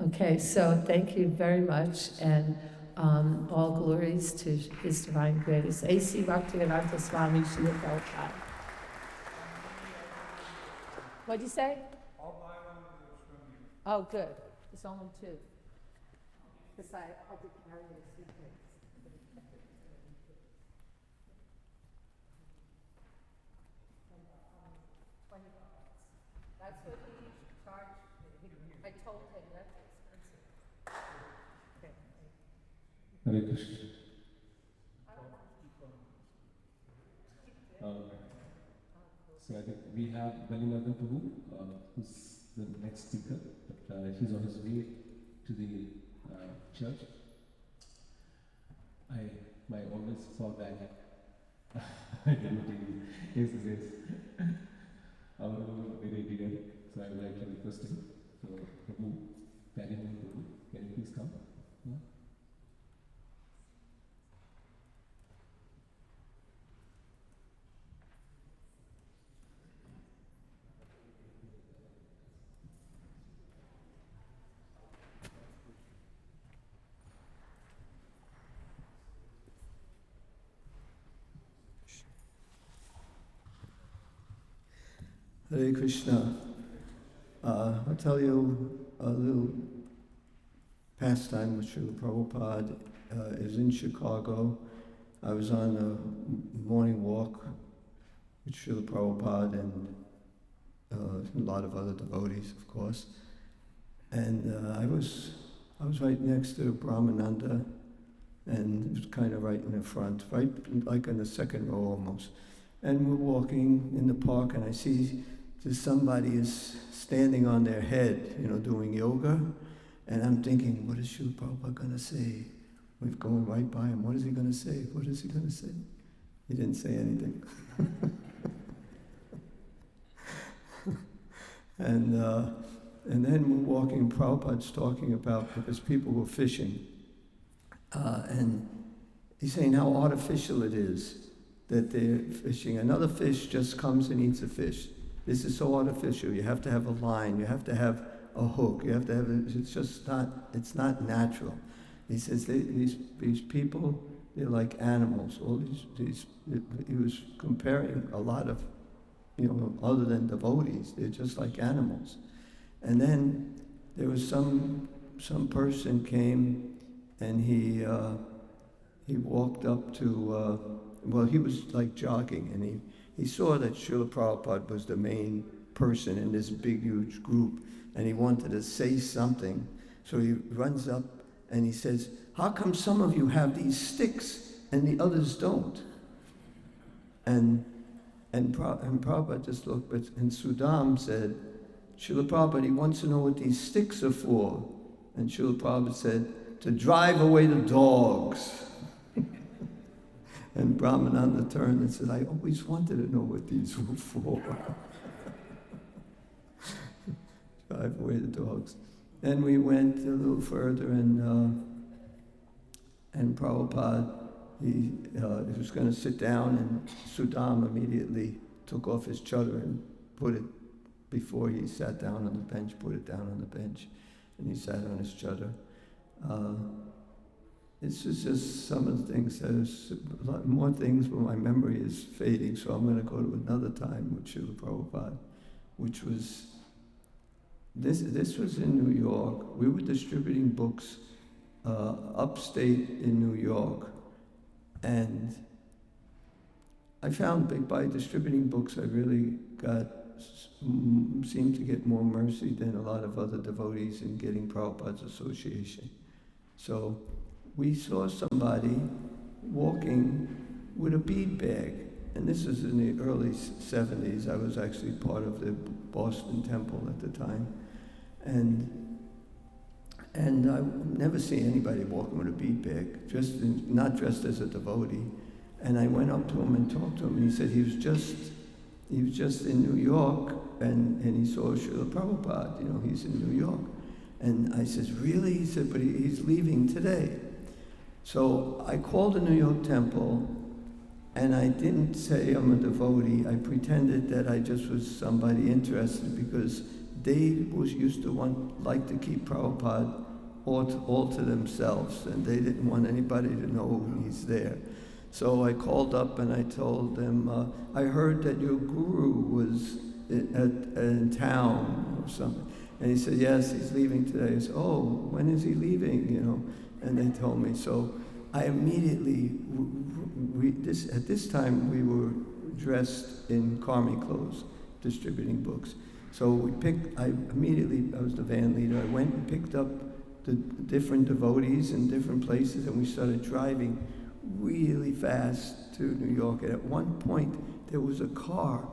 Okay, so thank you very much, and all glories to His Divine Grace. A.C. Bhaktivedanta Swami Srila Prabhupada. What'd you say? All my ones from you. Oh, good. It's only 2. Because I had to carry the suitcase. That's what he charged me. I told him that's expensive. Okay. Hare Krishna. So I think we have Balinadan Prabhu, who's the next speaker, but he's on his way to the church. My always fall back. I didn't yes. Our very dear. So I would like to request him. So Prabhu, Balinadan Prabhu, can you please come? Yeah. Hare Krishna. I'll tell you a little pastime with Srila Prabhupada. Is in Chicago. I was on a morning walk with Srila Prabhupada and a lot of other devotees, of course. And I was right next to Brahmananda, and it was kind of right in the front, right like in the second row almost. And we're walking in the park, and I see somebody is standing on their head, doing yoga. And I'm thinking, what is Srila Prabhupada going to say? We're going right by him. What is he going to say? What is he going to say? He didn't say anything. And then we're walking, Prabhupada's talking about, because people were fishing, and he's saying how artificial it is that they're fishing. Another fish just comes and eats a fish. This is so artificial. You have to have a line, you have to have a hook, you have to have, it's just not, it's not natural. He says these people, they're like animals. All these, he was comparing a lot of, other than devotees, they're just like animals. And then there was some person came, and he walked up to, he was like jogging, and he saw that Srila Prabhupada was the main person in this big, huge group, and he wanted to say something. So he runs up and he says, "How come some of you have these sticks and the others don't?" And Prabhupada just looked, and Sudam said, "Srila Prabhupada, he wants to know what these sticks are for." And Srila Prabhupada said, "To drive away the dogs." And Brahmananda turned and said, "I always wanted to know what these were for." Drive away the dogs. Then we went a little further, and Prabhupada, he was going to sit down, and Sudam immediately took off his chadar and put it, before he sat down on the bench, put it down on the bench, and he sat on his chadar. This is just some of the things. There's a lot more things, but my memory is fading, so I'm going to go to another time with Srila Prabhupada, which was, this was in New York. We were distributing books upstate in New York, and I found by distributing books, I really seemed to get more mercy than a lot of other devotees in getting Prabhupada's association. So we saw somebody walking with a bead bag, and this was in the early 70s. I was actually part of the Boston Temple at the time, and I never see anybody walking with a bead bag, not dressed as a devotee. And I went up to him and talked to him, and he said he was just in New York, and he saw Srila Prabhupada, he's in New York. And I said, "Really?" He said, "But he's leaving today." So I called the New York Temple, and I didn't say I'm a devotee. I pretended that I just was somebody interested, because they used to like to keep Prabhupada all to themselves, and they didn't want anybody to know he's there. So I called up and I told them, "I heard that your guru was in town or something." And he said, "Yes, he's leaving today." I said, "Oh, when is he leaving?" And they told me. So I immediately, at this time we were dressed in karmi clothes, distributing books. So I was the van leader. I went and picked up the different devotees in different places, and we started driving really fast to New York. And at one point, there was a car.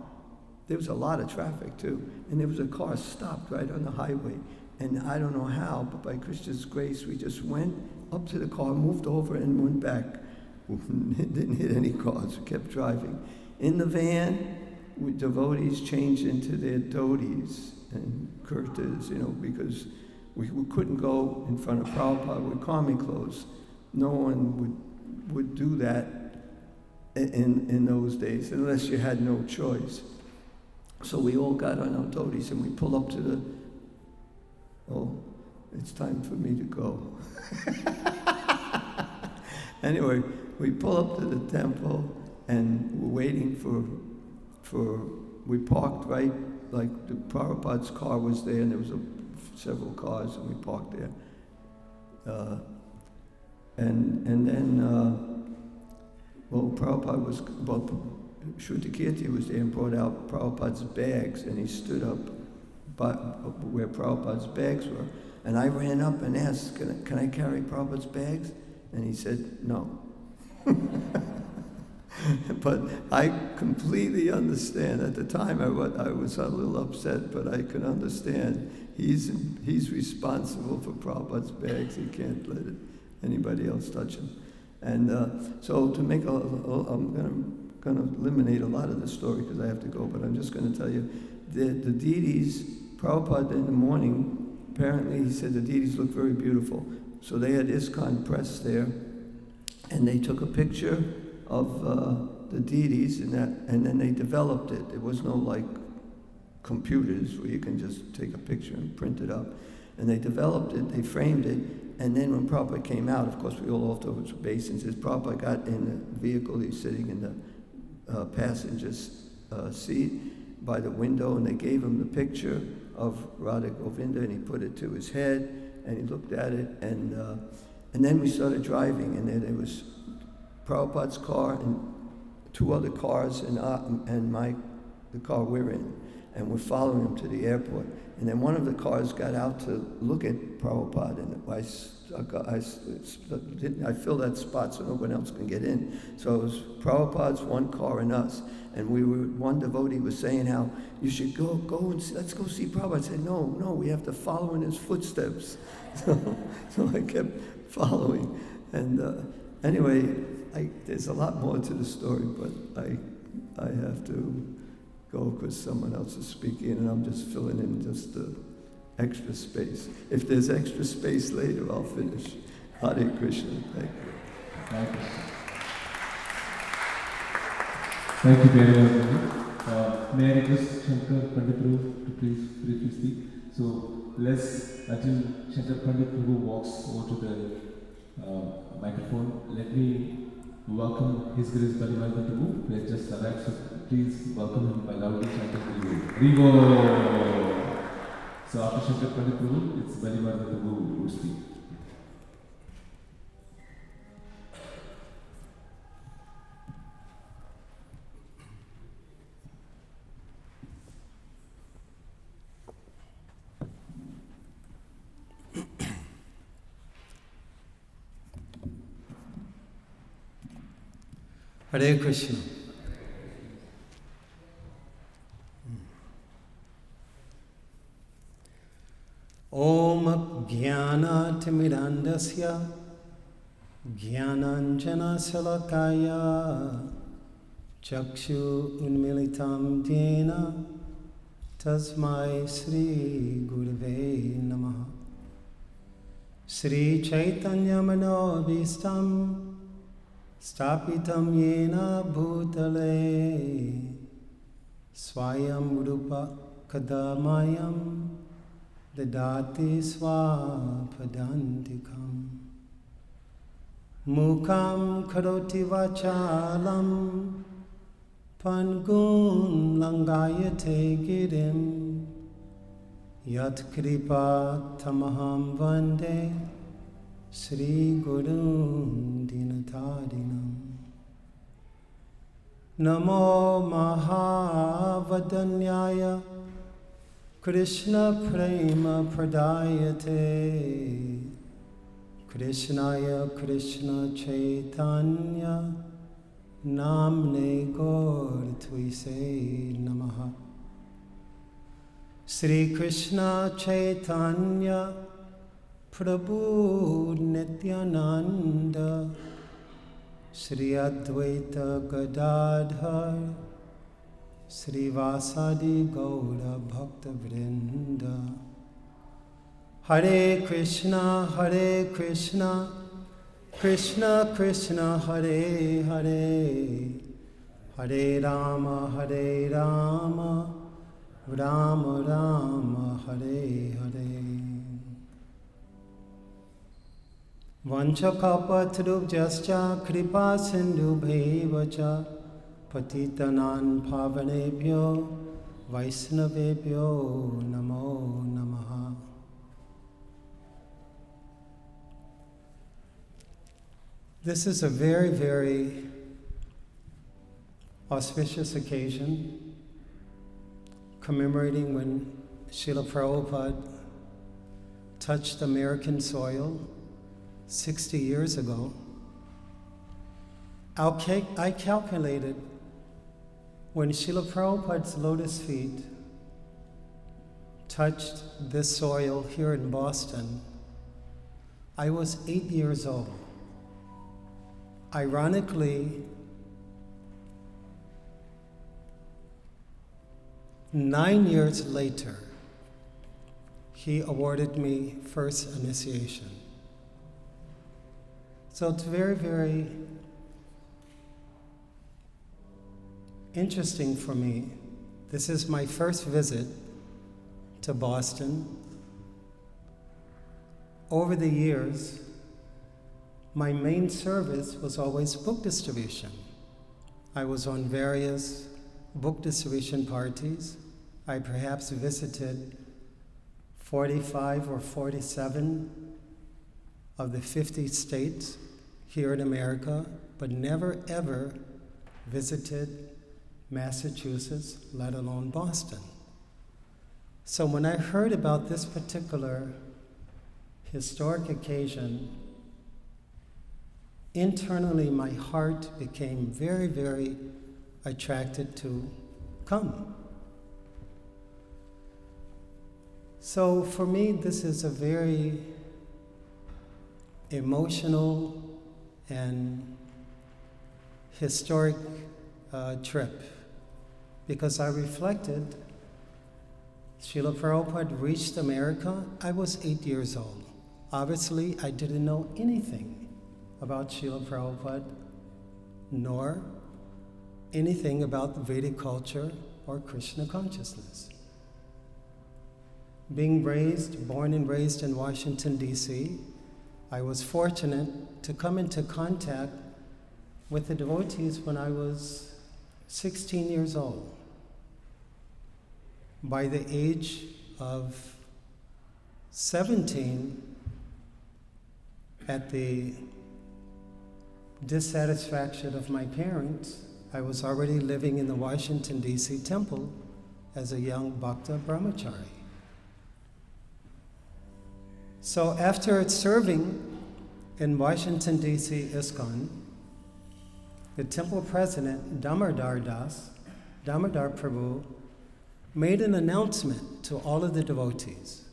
There was a lot of traffic too, and there was a car stopped right on the highway. And I don't know how, but by Krishna's grace, we just went up to the car, moved over, and went back. Didn't hit any cars. We kept driving. In the van, devotees changed into their dhotis and kurtas, because we couldn't go in front of Prabhupada with karmi clothes. No one would do that in those days, unless you had no choice. So we all got on our dhotis, and we pull up to it's time for me to go. Anyway, we pull up to the temple, and we're waiting we parked right, like the Prabhupada's car was there, and there was several cars, and we parked there. And then Prabhupada Shrutakirti was there and brought out Prabhupada's bags, and he stood up where Prabhupada's bags were. And I ran up and asked, can I carry Prabhupada's bags? And he said, no. But I completely understand. At the time, I was a little upset, but I could understand. He's responsible for Prabhupada's bags. He can't let anybody else touch him. And so to make I'm going to going to eliminate a lot of the story because I have to go, but I'm just going to tell you, the deities, Prabhupada in the morning, apparently he said the deities look very beautiful. So they had ISKCON press there, and they took a picture of the deities and then they developed it. There was no like computers where you can just take a picture and print it up. And they developed it, they framed it, and then when Prabhupada came out, of course we all thought it was basins. As Prabhupada got in the vehicle, he's sitting in the passenger seat by the window, and they gave him the picture of Radha Govinda, and he put it to his head, and he looked at it, and then we started driving, and there was Prabhupada's car and two other cars, and the car we're in, and we're following him to the airport. And then one of the cars got out to look at Prabhupada, and I filled that spot so no one else can get in. So it was Prabhupada's one car and us. And one devotee was saying how you should go and see, let's go see Prabhupada. I said, no, we have to follow in his footsteps. So I kept following. And anyway, there's a lot more to the story, but I have to go because someone else is speaking, and I'm just filling in just the extra space. If there's extra space later, I'll finish. Hare Krishna. Thank you. Thank you. Thank you very much. May I request Shankar Pandit Prabhu to please briefly speak? So until Shankar Pandit Prabhu walks over to the microphone, let me welcome His Grace Balimartha Prabhu, who has just arrived. So please welcome him by loudly chanting Rivo. So after Shankar Pandit Prabhu, it's Balimartha Prabhu who will speak. Hare Krishna. Om Jnana Timirandasya Jnananjana Salakaya Chakshu Unmilitam Jena Tasmai Sri Gurave Namaha. Sri Chaitanya Manobhistam Stapitam Yena Bhutale Swayam Rupa Kadamayam Dadati Swapadantikam Mukam Karoti Vachalam Pangun Langayate Girim Yat Kripa Tamaham Vande Sri Gurun Dinatadinam Namo Mahavadanyaya Krishna Prema Pradayate Krishnaya Krishna Chaitanya Namne Gaur Twise Namaha. Sri Krishna Chaitanya Prabhu Nityananda Sri Advaita Gadadhar Sri Vasadi Gaura Bhakta Vrinda. Hare Krishna, Krishna Krishna, Hare Hare, Hare Rama, Rama Rama, Hare Hare. Vanchakapatrubhyascha kripa sindhubhevacha Patitanan pavanebhyo Vaisnavebhyo namo namaha. This is a very, very auspicious occasion commemorating when Srila Prabhupada touched American soil 60 years ago. I calculated when Srila Prabhupada's lotus feet touched this soil here in Boston, I was 8 years old. Ironically, 9 years later, he awarded me first initiation. So it's very, very interesting for me. This is my first visit to Boston. Over the years, my main service was always book distribution. I was on various book distribution parties. I perhaps visited 45 or 47 of the 50 states here in America, but never ever visited Massachusetts, let alone Boston. So when I heard about this particular historic occasion, internally my heart became very, very attracted to come. So for me, this is a very emotional and historic trip, because I reflected, Srila Prabhupada reached America. I was 8 years old. Obviously, I didn't know anything about Srila Prabhupada, nor anything about Vedic culture or Krishna consciousness. Being born and raised in Washington, D.C., I was fortunate to come into contact with the devotees when I was 16 years old. By the age of 17, at the dissatisfaction of my parents, I was already living in the Washington, D.C. temple as a young Bhakta Brahmachari. So after serving in Washington, D.C. ISKCON, the temple president, Damodar Prabhu, made an announcement to all of the devotees.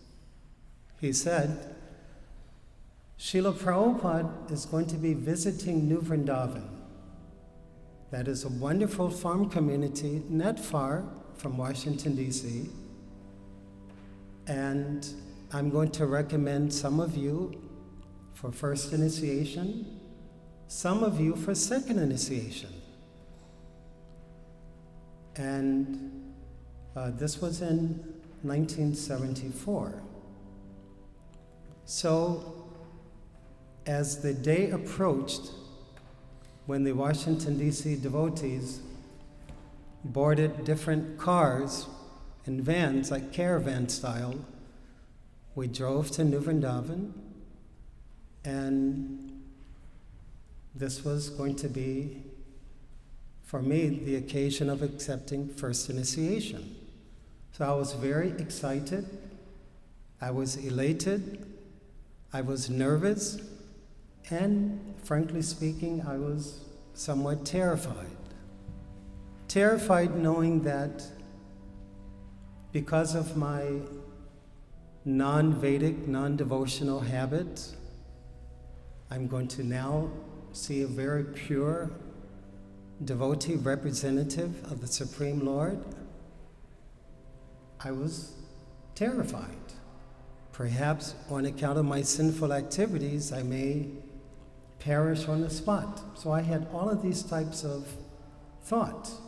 He said, Srila Prabhupada is going to be visiting New Vrindavan. That is a wonderful farm community not far from Washington, D.C. And I'm going to recommend some of you for first initiation, some of you for second initiation. And this was in 1974. So, as the day approached, when the Washington, D.C. devotees boarded different cars and vans, like caravan style, we drove to New Vrindavan, and this was going to be, for me, the occasion of accepting first initiation. So I was very excited, I was elated, I was nervous, and frankly speaking, I was somewhat terrified. Terrified knowing that because of my non-Vedic, non-devotional habits, I'm going to now see a very pure devotee representative of the Supreme Lord. I was terrified. Perhaps on account of my sinful activities, I may perish on the spot. So I had all of these types of thoughts.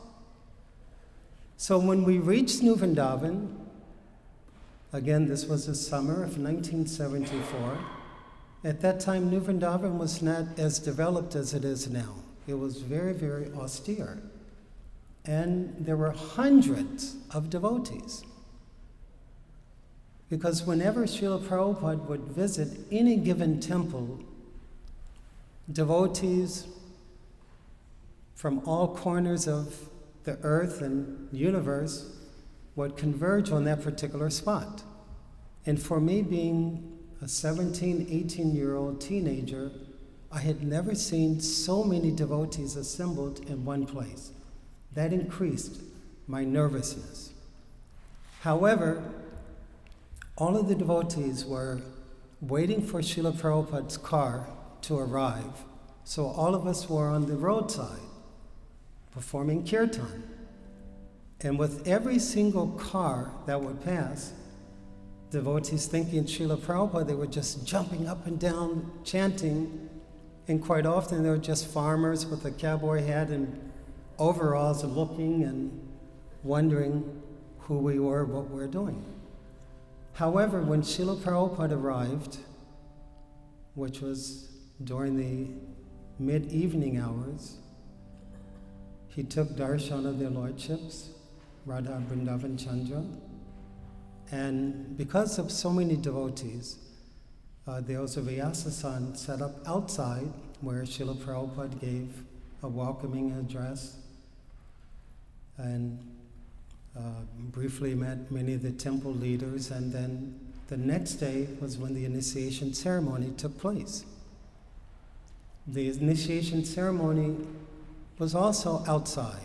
So when we reached New Vrindavan, again, this was the summer of 1974. At that time, New Vrindavan was not as developed as it is now. It was very, very austere. And there were hundreds of devotees. Because whenever Srila Prabhupada would visit any given temple, devotees from all corners of the earth and universe would converge on that particular spot. And for me, being a 17, 18-year-old teenager, I had never seen so many devotees assembled in one place. That increased my nervousness. However, all of the devotees were waiting for Srila Prabhupada's car to arrive, so all of us were on the roadside performing kirtan. And with every single car that would pass, devotees thinking Srila Prabhupada, they were just jumping up and down, chanting. And quite often they were just farmers with a cowboy hat and overalls looking and wondering who we were, what we're doing. However, when Srila Prabhupada arrived, which was during the mid-evening hours, he took darshan of their lordships, Radha Vrindavan Chandra, and because of so many devotees, there was a Vyasa-san set up outside where Srila Prabhupada gave a welcoming address and briefly met many of the temple leaders, and then the next day was when the initiation ceremony took place. The initiation ceremony was also outside.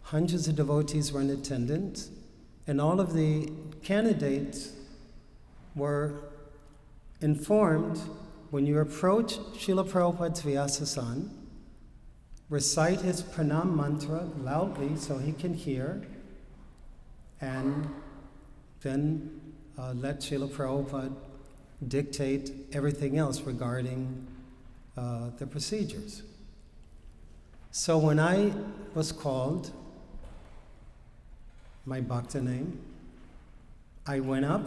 Hundreds of devotees were in attendance, and all of the candidates were informed when you approach Srila Prabhupada's Vyasa-san, recite his pranam mantra loudly so he can hear, and then let Srila Prabhupada dictate everything else regarding the procedures. So when I was called, my bhakta name, I went up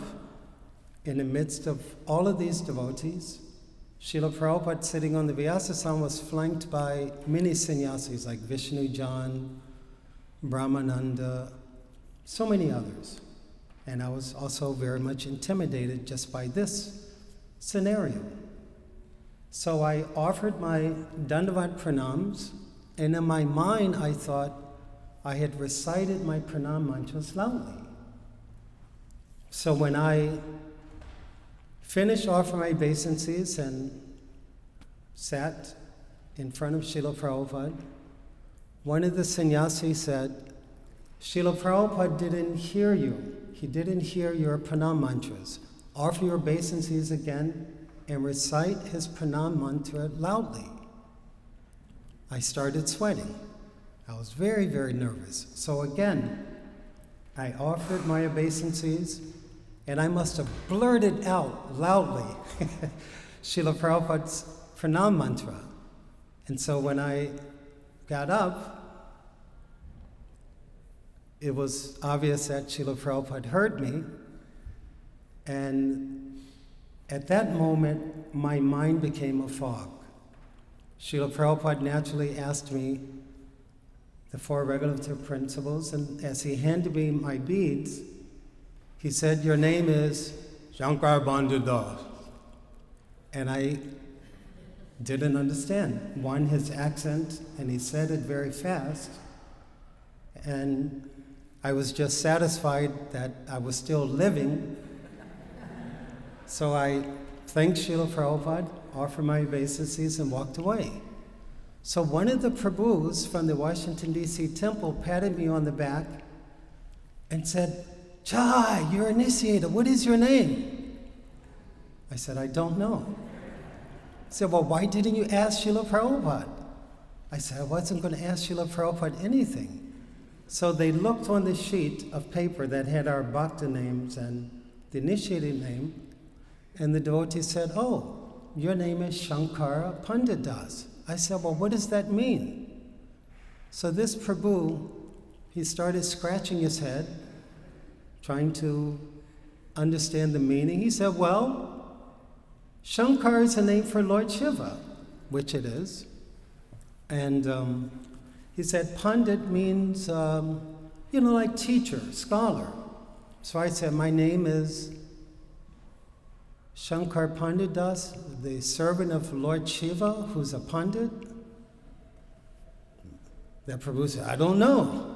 in the midst of all of these devotees. Srila Prabhupada sitting on the Vyasa-san was flanked by many sannyasis like Vishnu Jan, Brahmananda, so many others. And I was also very much intimidated just by this scenario. So I offered my Dandavat pranams, and in my mind I thought I had recited my pranam mantras loudly. So when I finished offering my obeisances and sat in front of Srila Prabhupada, one of the sannyasis said, Srila Prabhupada didn't hear you. He didn't hear your pranam mantras. Offer your obeisances again and recite his pranam mantra loudly. I started sweating. I was very, very nervous. So again, I offered my obeisances, and I must have blurted out loudly Srila Prabhupada's pranam mantra. And so when I got up, it was obvious that Srila Prabhupada heard me, and at that moment, my mind became a fog. Srila Prabhupada naturally asked me the 4 regulative principles, and as he handed me my beads, he said, your name is Shankar Bandhadas. And I didn't understand. One, his accent, and he said it very fast, and I was just satisfied that I was still living. So I thanked Srila Prabhupada, offered my obeisances, and walked away. So one of the Prabhus from the Washington, D.C. temple patted me on the back and said, Jai, you're initiated. What is your name? I said, I don't know. He said, well, why didn't you ask Srila Prabhupada? I said, I wasn't going to ask Srila Prabhupada anything. So they looked on the sheet of paper that had our bhakta names and the initiated name, and the devotee said, oh, your name is Shankara Panditas. I said, well, what does that mean? So this Prabhu, he started scratching his head, trying to understand the meaning. He said, well, Shankar is a name for Lord Shiva, which it is. And he said, Pandit means, like teacher, scholar. So I said, my name is Shankar Panditas, the servant of Lord Shiva, who's a Pandit. That Prabhu said, I don't know.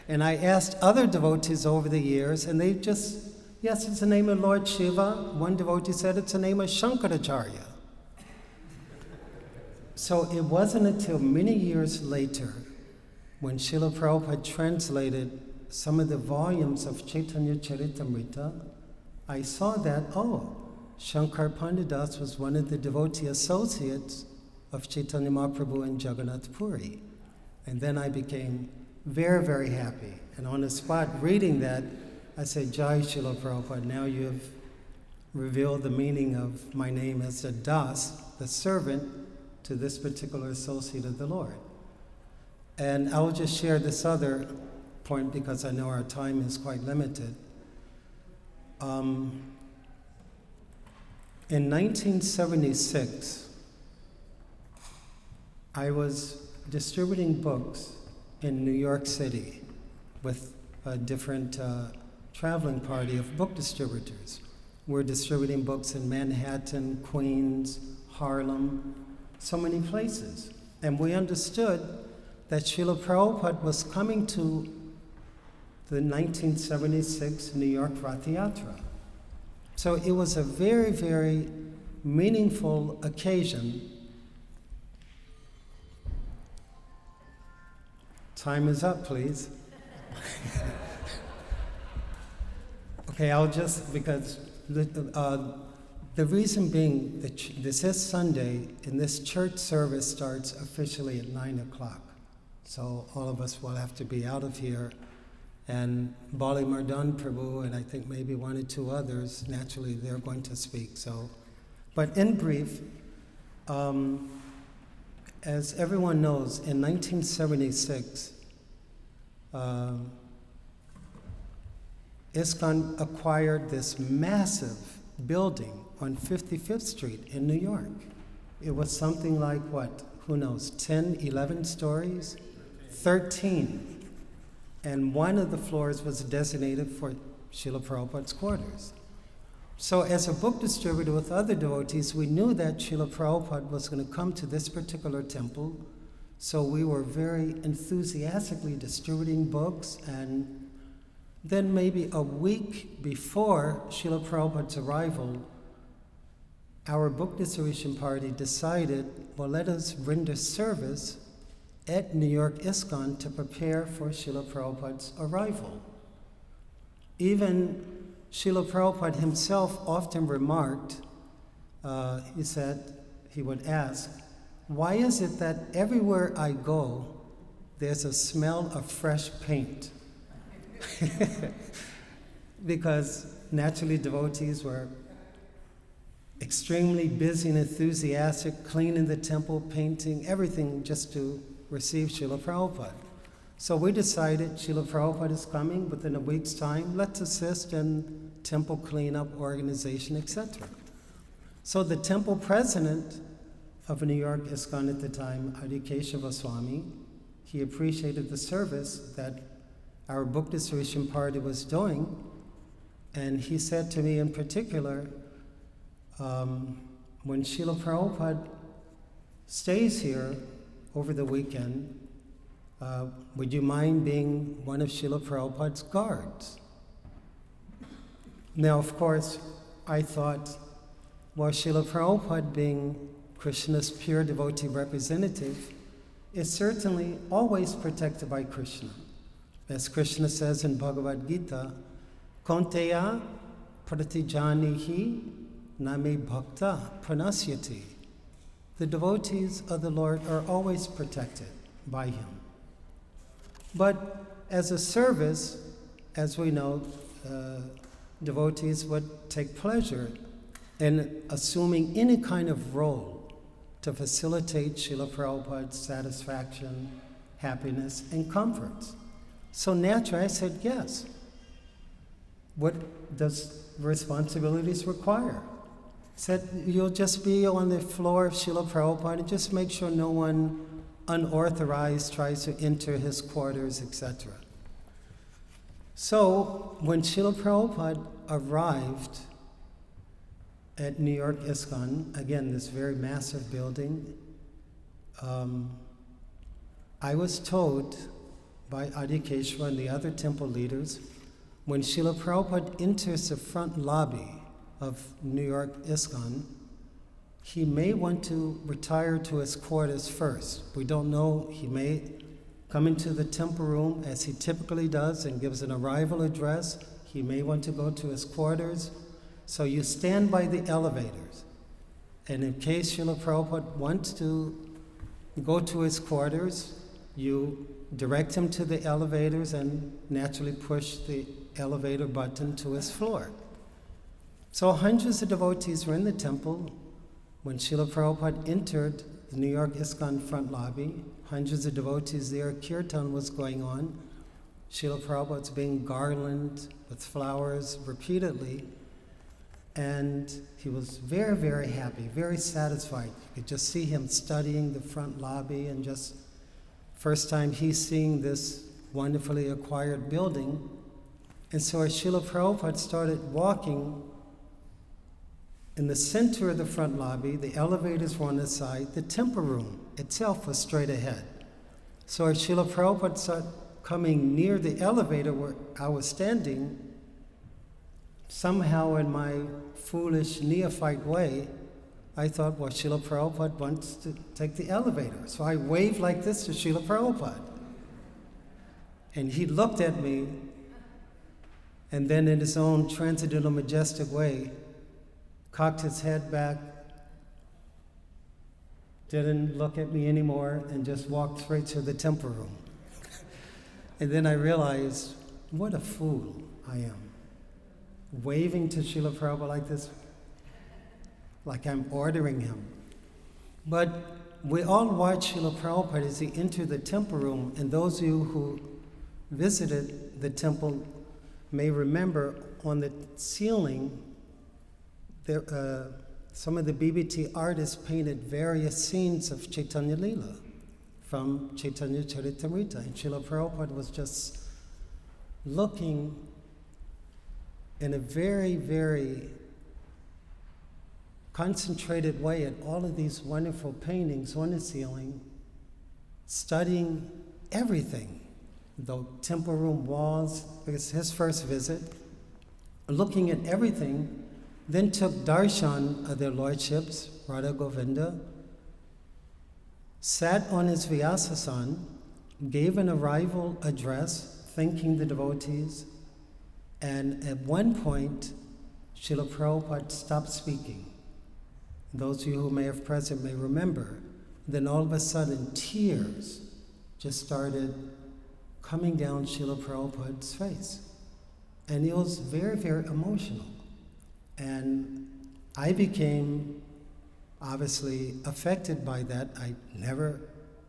And I asked other devotees over the years, and they just, yes, it's the name of Lord Shiva. One devotee said it's the name of Shankaracharya. So it wasn't until many years later, when Srila Prabhupada translated some of the volumes of Chaitanya Charitamrita, I saw that, Shankar Panditas was one of the devotee associates of Chaitanya Mahaprabhu in Jagannath Puri. And then I became very, very happy. And on the spot, reading that, I said, Jai Srila Prabhupada, now you have revealed the meaning of my name as the Das, the servant, to this particular associate of the Lord. And I will just share this other point because I know our time is quite limited. In 1976, I was distributing books in New York City with a different traveling party of book distributors. We're distributing books in Manhattan, Queens, Harlem, so many places. And we understood that Srila Prabhupada was coming to the 1976 New York Rath Yatra. So it was a very, very meaningful occasion. Time is up, please. Okay, I'll just, because the reason being that this is Sunday and this church service starts officially at 9 o'clock. So all of us will have to be out of here. And Bali Mardan Prabhu and I think maybe one or two others, naturally they're going to speak. So, but in brief, as everyone knows, in 1976, ISKCON acquired this massive building on 55th Street in New York. It was something like what, who knows, 10, 11 stories? 13. And one of the floors was designated for Srila Prabhupada's quarters. So as a book distributor with other devotees, we knew that Srila Prabhupada was going to come to this particular temple. So we were very enthusiastically distributing books. And then maybe a week before Srila Prabhupada's arrival, our book distribution party decided, well, let us render service at New York ISKCON to prepare for Srila Prabhupada's arrival. Even Srila Prabhupada himself often remarked, he said, he would ask, why is it that everywhere I go, there's a smell of fresh paint? Because naturally devotees were extremely busy and enthusiastic, cleaning the temple, painting, everything just to receive Srila Prabhupada. So we decided Srila Prabhupada is coming within a week's time. Let's assist in temple cleanup, organization, etc. So the temple president of New York ISKCON at the time, Adi Keshava Swami, he appreciated the service that our book distribution party was doing, and he said to me in particular, when Srila Prabhupada stays here over the weekend, would you mind being one of Srila Prabhupada's guards? Now, of course, I thought, well, Srila Prabhupada being Krishna's pure devotee representative is certainly always protected by Krishna. As Krishna says in Bhagavad Gita, Konteya pratijanihi name bhakta pranasyati. The devotees of the Lord are always protected by him. But as a service, as we know, devotees would take pleasure in assuming any kind of role to facilitate Srila Prabhupada's satisfaction, happiness, and comfort. So naturally I said yes. What does responsibilities require? Said, you'll just be on the floor of Srila Prabhupada and just make sure no one unauthorized tries to enter his quarters, etc. So when Srila Prabhupada arrived at New York ISKCON, again, this very massive building, I was told by Adi Keshava and the other temple leaders, when Srila Prabhupada enters the front lobby of New York ISKCON, he may want to retire to his quarters first. We don't know, he may come into the temple room as he typically does and gives an arrival address. He may want to go to his quarters. So you stand by the elevators. And in case Srila Prabhupada wants to go to his quarters, you direct him to the elevators and naturally push the elevator button to his floor. So hundreds of devotees were in the temple when Srila Prabhupada entered the New York ISKCON front lobby. Hundreds of devotees there. Kirtan was going on. Srila Prabhupada was being garlanded with flowers repeatedly. And he was very, very happy, very satisfied. You could just see him studying the front lobby and just first time he's seeing this wonderfully acquired building. And so as Srila Prabhupada started walking in the center of the front lobby, the elevators were on the side, the temple room itself was straight ahead. So as Srila Prabhupada started coming near the elevator where I was standing, somehow in my foolish neophyte way, I thought, well, Srila Prabhupada wants to take the elevator. So I waved like this to Srila Prabhupada. And he looked at me, and then in his own transcendental majestic way, cocked his head back, didn't look at me anymore, and just walked straight to the temple room. And then I realized, what a fool I am. Waving to Srila Prabhupada like this, like I'm ordering him. But we all watched Srila Prabhupada as he entered the temple room, and those of you who visited the temple may remember on the ceiling, there, some of the BBT artists painted various scenes of Chaitanya Lila from Chaitanya Charitamrita, and Srila Prabhupada was just looking in a very, very concentrated way at all of these wonderful paintings on the ceiling, studying everything, the temple room walls, because his first visit, looking at everything, then took darshan of their lordships, Radha Govinda, sat on his Vyasasan, gave an arrival address, thanking the devotees, and at one point, Srila Prabhupada stopped speaking. Those of you who may have present may remember. Then all of a sudden, tears just started coming down Srila Prabhupada's face. And it was very, very emotional. And I became obviously affected by that. I never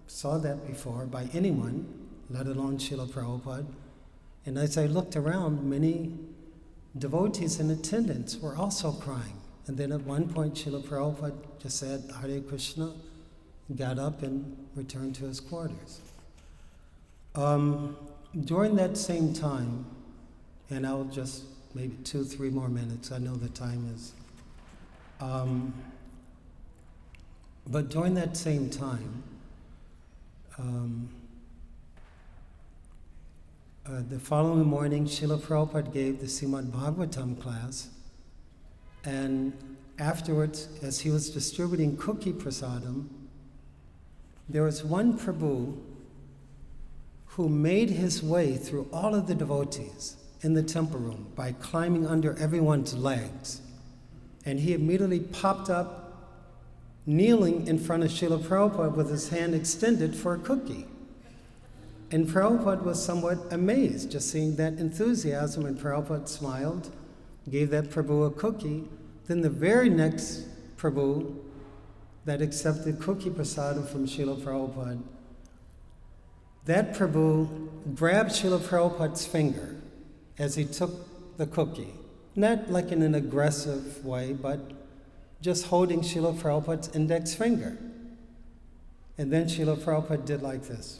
saw that before by anyone, let alone Srila Prabhupada. And as I looked around, many devotees in attendance were also crying. And then at one point, Srila Prabhupada just said, Hare Krishna, got up and returned to his quarters. During that same time, and I'll just maybe 2-3 more minutes, I know the time is. But during that same time, the following morning, Srila Prabhupada gave the Srimad Bhagavatam class, and afterwards, as he was distributing cookie prasadam, there was one Prabhu who made his way through all of the devotees in the temple room by climbing under everyone's legs. And he immediately popped up, kneeling in front of Srila Prabhupada with his hand extended for a cookie. And Prabhupada was somewhat amazed just seeing that enthusiasm, and Prabhupada smiled, gave that Prabhu a cookie. Then the very next Prabhu that accepted cookie prasadam from Srila Prabhupada, that Prabhu grabbed Srila Prabhupada's finger as he took the cookie. Not like in an aggressive way, but just holding Srila Prabhupada's index finger. And then Srila Prabhupada did like this.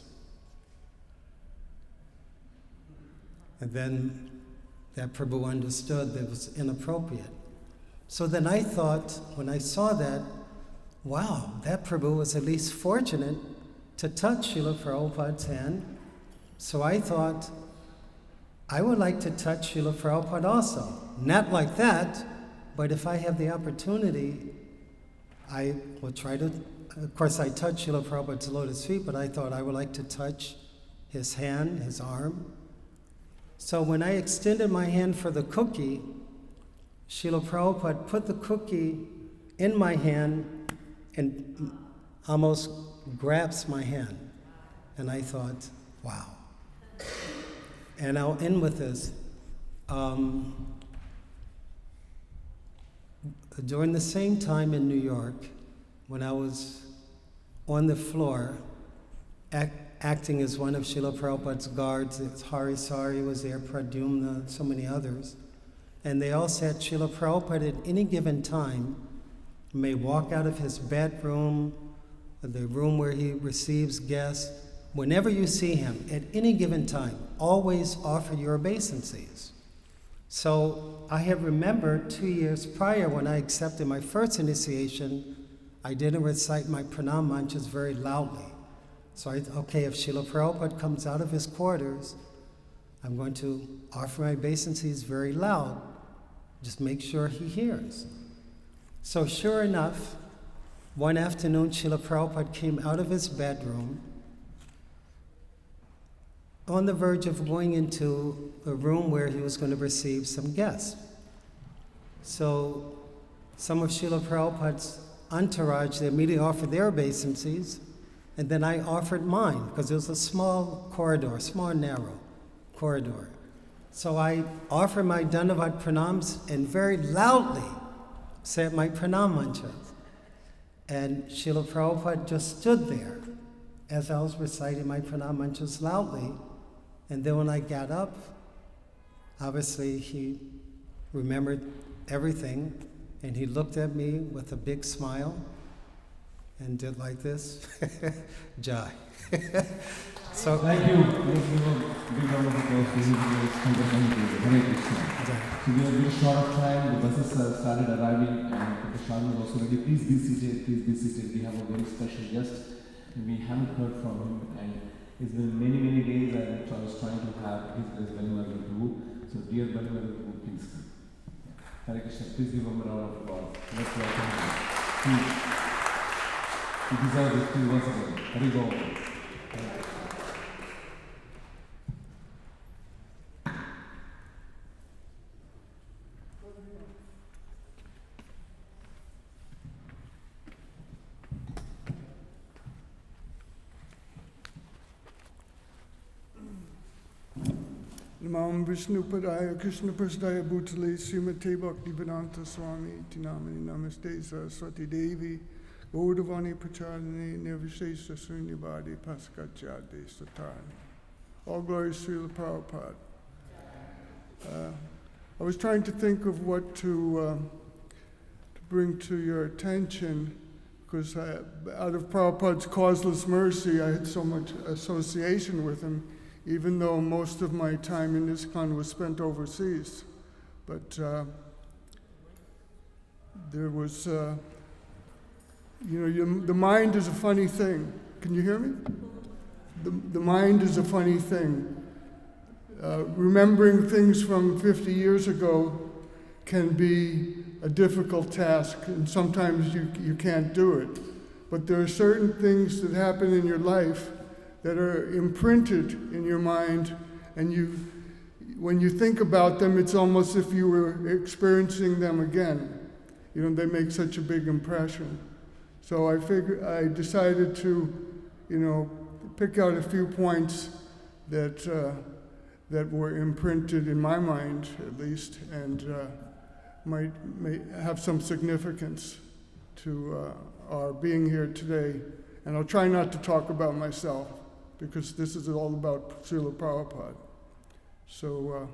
And then that Prabhu understood that it was inappropriate. So then I thought, when I saw that, wow, that Prabhu was at least fortunate to touch Srila Prabhupada's hand. So I thought, I would like to touch Srila Prabhupada also. Not like that, but if I have the opportunity, I will try to. Of course, I touched Srila Prabhupada's lotus feet, but I thought I would like to touch his hand, his arm. So when I extended my hand for the cookie, Srila Prabhupada put the cookie in my hand and almost grabs my hand. And I thought, wow. And I'll end with this. During the same time in New York, when I was on the floor, acting as one of Srila Prabhupada's guards, Hari Sari was there, Pradyumna, so many others, and they all said Srila Prabhupada at any given time may walk out of his bedroom, the room where he receives guests. Whenever you see him, at any given time, always offer your obeisances. So I have remembered 2 years prior when I accepted my first initiation, I didn't recite my pranam mantras very loudly. So I thought, okay, if Srila Prabhupada comes out of his quarters, I'm going to offer my obeisances very loud. Just make sure he hears. So sure enough, one afternoon, Srila Prabhupada came out of his bedroom on the verge of going into a room where he was going to receive some guests. So some of Srila Prabhupada's entourage, they immediately offered their obeisances, and then I offered mine, because it was a small corridor, small narrow corridor. So I offered my Dandavad pranams and very loudly said my pranam mantras. And Srila Prabhupada just stood there as I was reciting my pranam mantras loudly. And then when I got up, obviously he remembered everything, and he looked at me with a big smile and did like this, Jai. So Thank you. Let's give a big round of applause to you. Hare Krishna. Jai. So we are very short of time. The buses have started arriving, and the Shalom is also ready. Please be seated. Please be seated. We have a very special guest. We haven't heard from him, and it's been many, many days. I was trying to have his Grace Balimadri Prabhu. So dear Balimadri Prabhu, please. Hare Krishna. Please give him a round of applause. Let's welcome him. He deserves it. Please once again. Hare Krishna. Namam Vishnu Padaya Krishna Prasthaya Bhutale Srimate Bhaktivedanta Swami Tinamani Namaste Saraswati Devi Gaudavani Pracharane Nirvishesha Srinivadi Paskachyade Satani. All glory Srila Prabhupada. I was trying to think of what to bring to your attention, because out of Prabhupada's causeless mercy, I had so much association with him, even though most of my time in ISKCON was spent overseas. But there was, the mind is a funny thing. Can you hear me? The mind is a funny thing. Remembering things from 50 years ago can be a difficult task, and sometimes you can't do it. But there are certain things that happen in your life that are imprinted in your mind, and when you think about them, it's almost if you were experiencing them again. They make such a big impression. So I decided to, pick out a few points that were imprinted in my mind, at least, and might have some significance to our being here today. And I'll try not to talk about myself, because this is all about Srila Prabhupada. So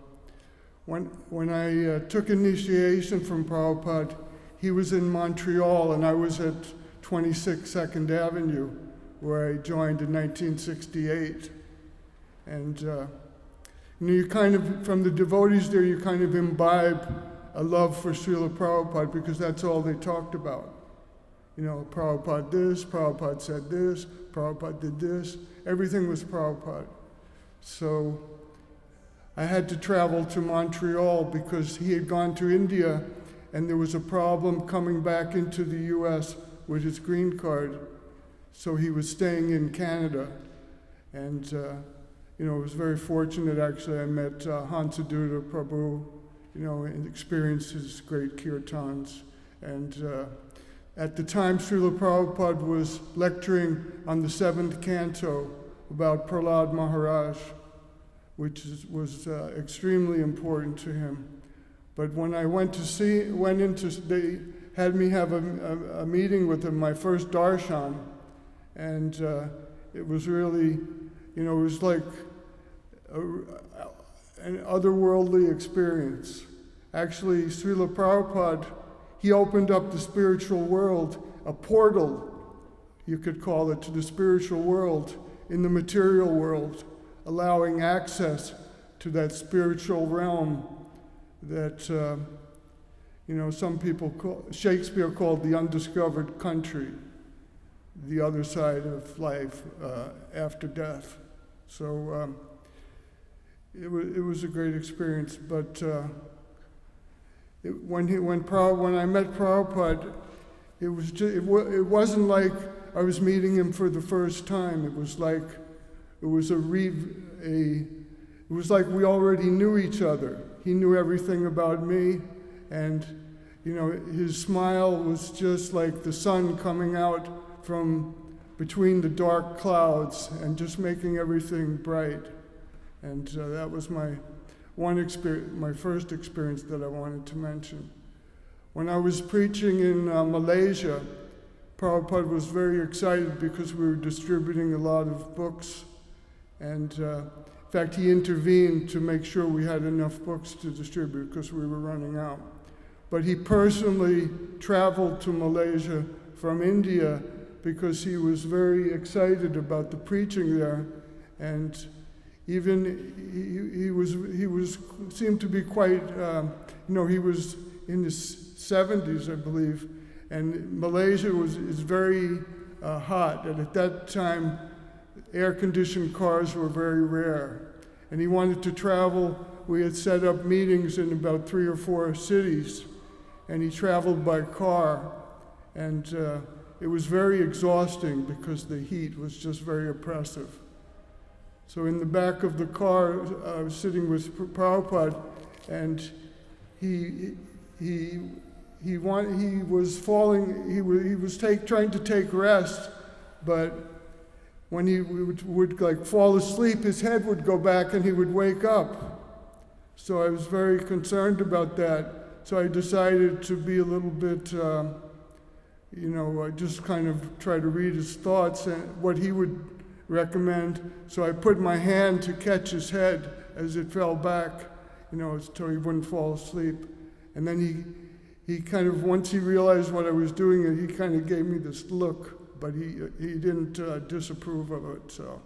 when I took initiation from Prabhupada, he was in Montreal, and I was at 26 2nd Avenue, where I joined in 1968. And you kind of, from the devotees there, you kind of imbibe a love for Srila Prabhupada, because that's all they talked about. Prabhupada this, Prabhupada said this, Prabhupada did this. Everything was Prabhupada. So I had to travel to Montreal because he had gone to India, and there was a problem coming back into the U.S. with his green card. So he was staying in Canada. And, it was very fortunate, actually. I met Hansaduta Prabhu, and experienced his great kirtans. And at the time, Srila Prabhupada was lecturing on the 7th canto about Prahlad Maharaj, was extremely important to him. But when I they had me have a meeting with him, my first darshan, and it was really, it was like an otherworldly experience. Actually, Srila Prabhupada, he opened up the spiritual world, a portal, you could call it, to the spiritual world in the material world, allowing access to that spiritual realm that, some people Shakespeare called the undiscovered country, the other side of life after death. So it was a great experience. But when I met Prabhupada, it wasn't like I was meeting him for the first time. It was like we already knew each other. He knew everything about me, and his smile was just like the sun coming out from between the dark clouds and just making everything bright. And that was my first experience that I wanted to mention. When I was preaching in Malaysia, Prabhupada was very excited because we were distributing a lot of books, and in fact he intervened to make sure we had enough books to distribute because we were running out. But he personally traveled to Malaysia from India because he was very excited about the preaching there, and even he seemed to be quite, he was in his 70s, I believe, and Malaysia is very hot, and at that time, air-conditioned cars were very rare, and he wanted to travel. We had set up meetings in about 3 or 4 cities, and he traveled by car, and it was very exhausting because the heat was just very oppressive. So in the back of the car, I was sitting with Prabhupada, and he was trying to take rest, but when he would like fall asleep, his head would go back and he would wake up. So I was very concerned about that. So I decided to be a little bit, I just kind of try to read his thoughts and what he would recommend. So I put my hand to catch his head as it fell back, so he wouldn't fall asleep. And then he kind of, once he realized what I was doing, he kind of gave me this look, but he didn't disapprove of it. So,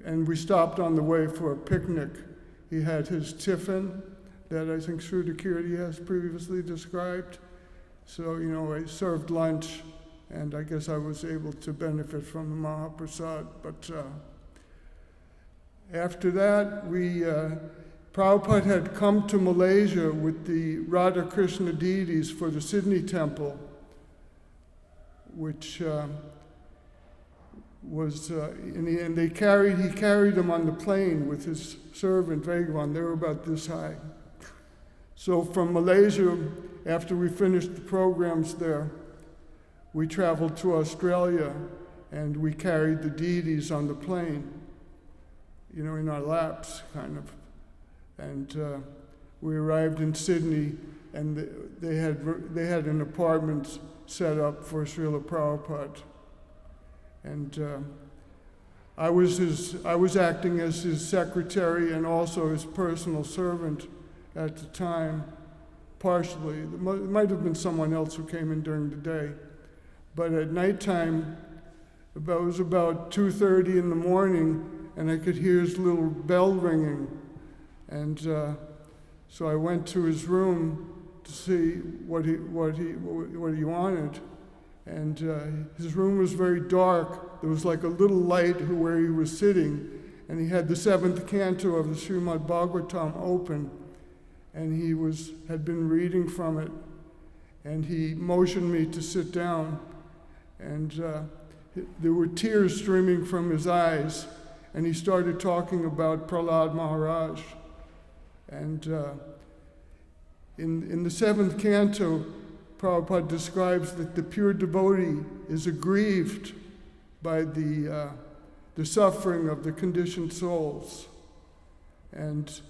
and we stopped on the way for a picnic. He had his tiffin that I think Srila Kirti has previously described. So, I served lunch, and I guess I was able to benefit from the Mahaprasad. But after that, Prabhupada had come to Malaysia with the Radha Krishna deities for the Sydney temple, which and he carried them on the plane with his servant Vagwan. They were about this high. So from Malaysia, after we finished the programs there, we traveled to Australia, and we carried the deities on the plane, in our laps, kind of. And we arrived in Sydney, and they had an apartment set up for Srila Prabhupada. And I was acting as his secretary and also his personal servant at the time, partially. It might have been someone else who came in during the day. But at nighttime, it was about 2:30 in the morning, and I could hear his little bell ringing. And so I went to his room to see what he wanted. And his room was very dark. There was like a little light where he was sitting, and he had the 7th canto of the Srimad Bhagavatam open, and he had been reading from it, and he motioned me to sit down, and there were tears streaming from his eyes, and he started talking about Prahlad Maharaj. And in the 7th canto, Prabhupada describes that the pure devotee is aggrieved by the the suffering of the conditioned souls. And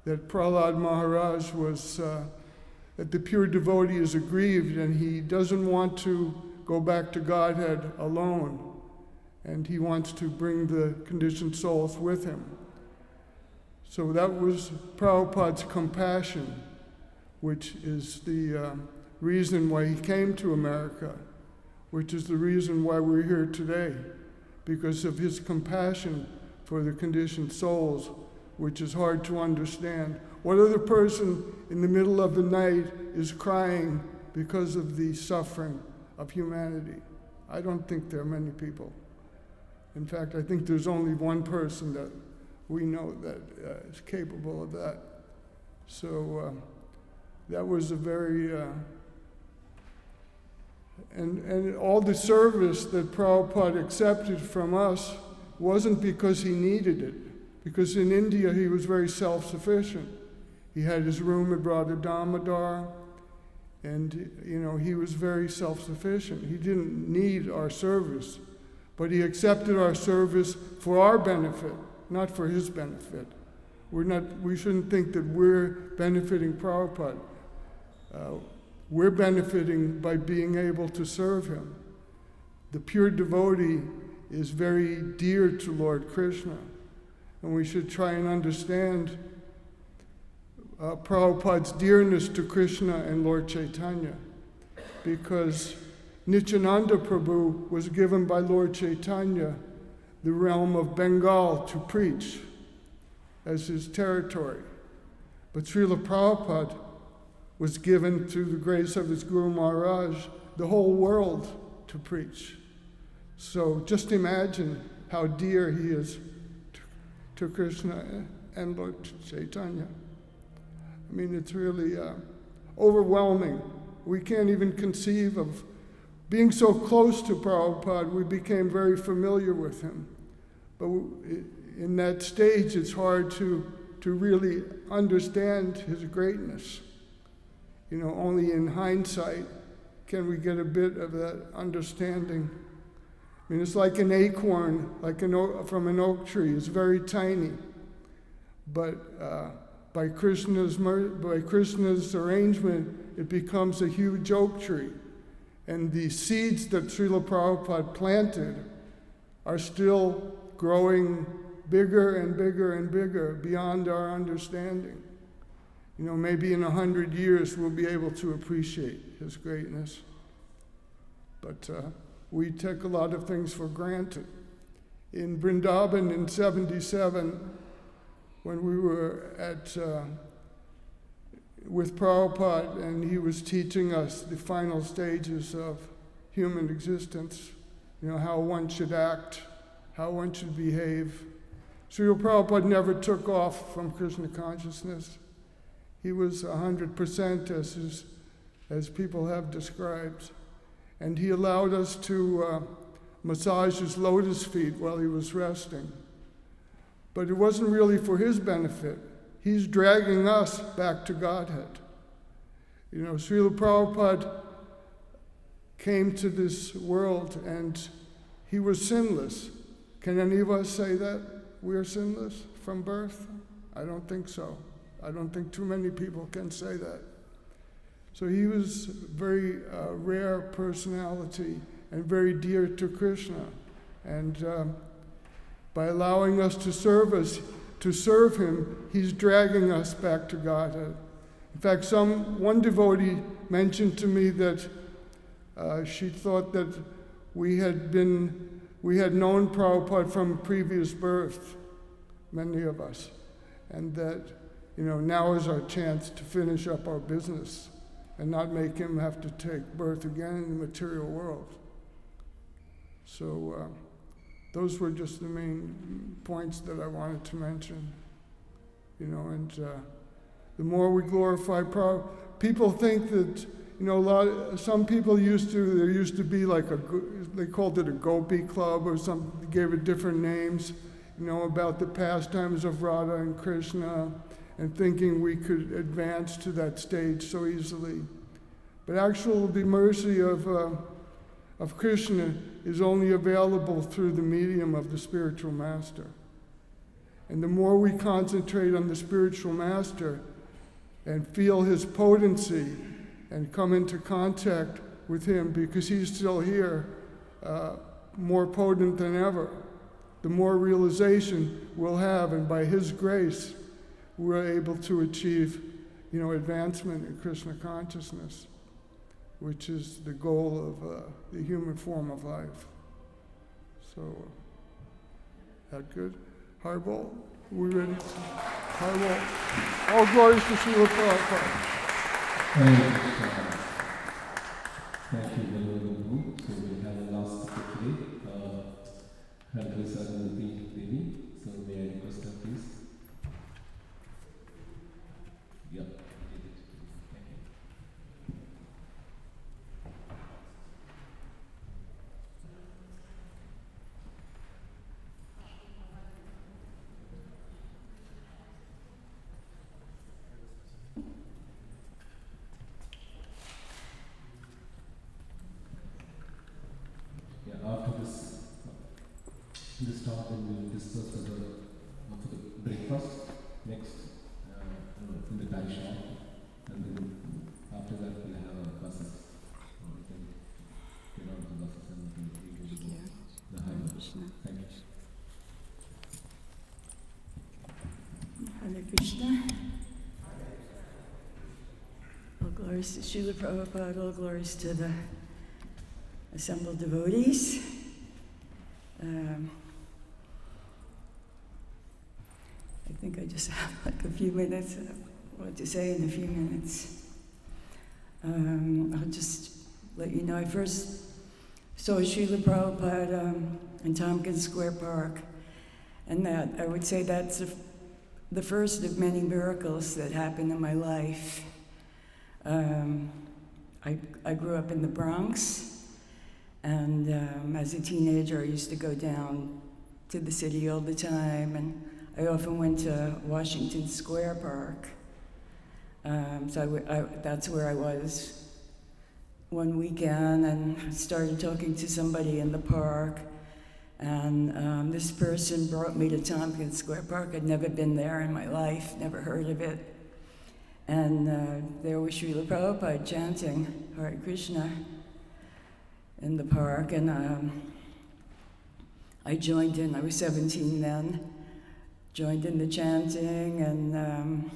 that Prahlad Maharaj was, that the pure devotee is aggrieved and he doesn't want to go back to Godhead alone. And he wants to bring the conditioned souls with him. So that was Prabhupada's compassion, which is the reason why he came to America, which is the reason why we're here today, because of his compassion for the conditioned souls, which is hard to understand. What other person in the middle of the night is crying because of the suffering of humanity? I don't think there are many people. In fact, I think there's only one person that we know that is capable of that. So that was a very, and all the service that Prabhupada accepted from us wasn't because he needed it, because in India he was very self-sufficient. He had his room at Radha Damodar, and he was very self-sufficient. He didn't need our service, but he accepted our service for our benefit, not for his benefit. We shouldn't think that we're benefiting Prabhupada. We're benefiting by being able to serve him. The pure devotee is very dear to Lord Krishna, and we should try and understand Prabhupada's dearness to Krishna and Lord Chaitanya, because Nityananda Prabhu was given by Lord Chaitanya the realm of Bengal to preach as his territory. But Srila Prabhupada was given, through the grace of his Guru Maharaj, the whole world to preach. So just imagine how dear he is to Krishna and Lord Chaitanya. I mean, it's really overwhelming. We can't even conceive of being so close to Prabhupada. We became very familiar with him. But in that stage, it's hard to really understand his greatness. Only in hindsight can we get a bit of that understanding. I mean, it's like an acorn, from an oak tree. It's very tiny. But by Krishna's arrangement, it becomes a huge oak tree. And the seeds that Srila Prabhupada planted are still growing bigger and bigger and bigger beyond our understanding. Maybe in 100 years we'll be able to appreciate his greatness. But we take a lot of things for granted. In Vrindavan in 77, when we were with Prabhupada, and he was teaching us the final stages of human existence, how one should act, how one should behave. Srila Prabhupada never took off from Krishna consciousness. He was 100% as people have described. And he allowed us to massage his lotus feet while he was resting. But it wasn't really for his benefit. He's dragging us back to Godhead. Srila Prabhupada came to this world and he was sinless. Can any of us say that we're sinless from birth? I don't think so. I don't think too many people can say that. So he was a very rare personality and very dear to Krishna. And by allowing us to serve him, he's dragging us back to Godhead. In fact, one devotee mentioned to me that she thought that we had known Prabhupada from a previous birth, many of us, and that now is our chance to finish up our business and not make him have to take birth again in the material world. So those were just the main points that I wanted to mention. And the more we glorify Prabhupada, people think that, some people there used to be like they called it a Gopi club or something, they gave it different names, about the pastimes of Radha and Krishna, and thinking we could advance to that stage so easily. But actually, the mercy of of Krishna is only available through the medium of the spiritual master. And the more we concentrate on the spiritual master and feel his potency and come into contact with him, because he's still here, more potent than ever, the more realization we'll have, and by his grace, we're able to achieve, advancement in Krishna consciousness, which is the goal of the human form of life. So, that good? Harbol, we ready to? Harbol. All glories to Srila Prabhupada. Thank you very much. So we have a last speaker today, Hare Devi. So may I request her, please? Yeah. Thank you. Yeah, after this talk, then we will discuss for the breakfast next in the Thai shop, and then after that we'll have a buses. We can get on the buses and we can go the highway. Thank you. Hare Krishna. All glories to Srila Prabhupada, all glories to the assembled devotees. I think I just have like a few minutes what to say in a few minutes. I'll just let you know, I first saw Srila Prabhupada in Tompkins Square Park, and that I would say that's the first of many miracles that happened in my life. I grew up in the Bronx, and as a teenager I used to go down to the city all the time, and I often went to Washington Square Park. So that's where I was one weekend, and I started talking to somebody in the park, and this person brought me to Tompkins Square Park. I'd never been there in my life, never heard of it. And there was Srila Prabhupada chanting Hare Krishna in the park, and I joined in. I was 17 then, joined in the chanting, and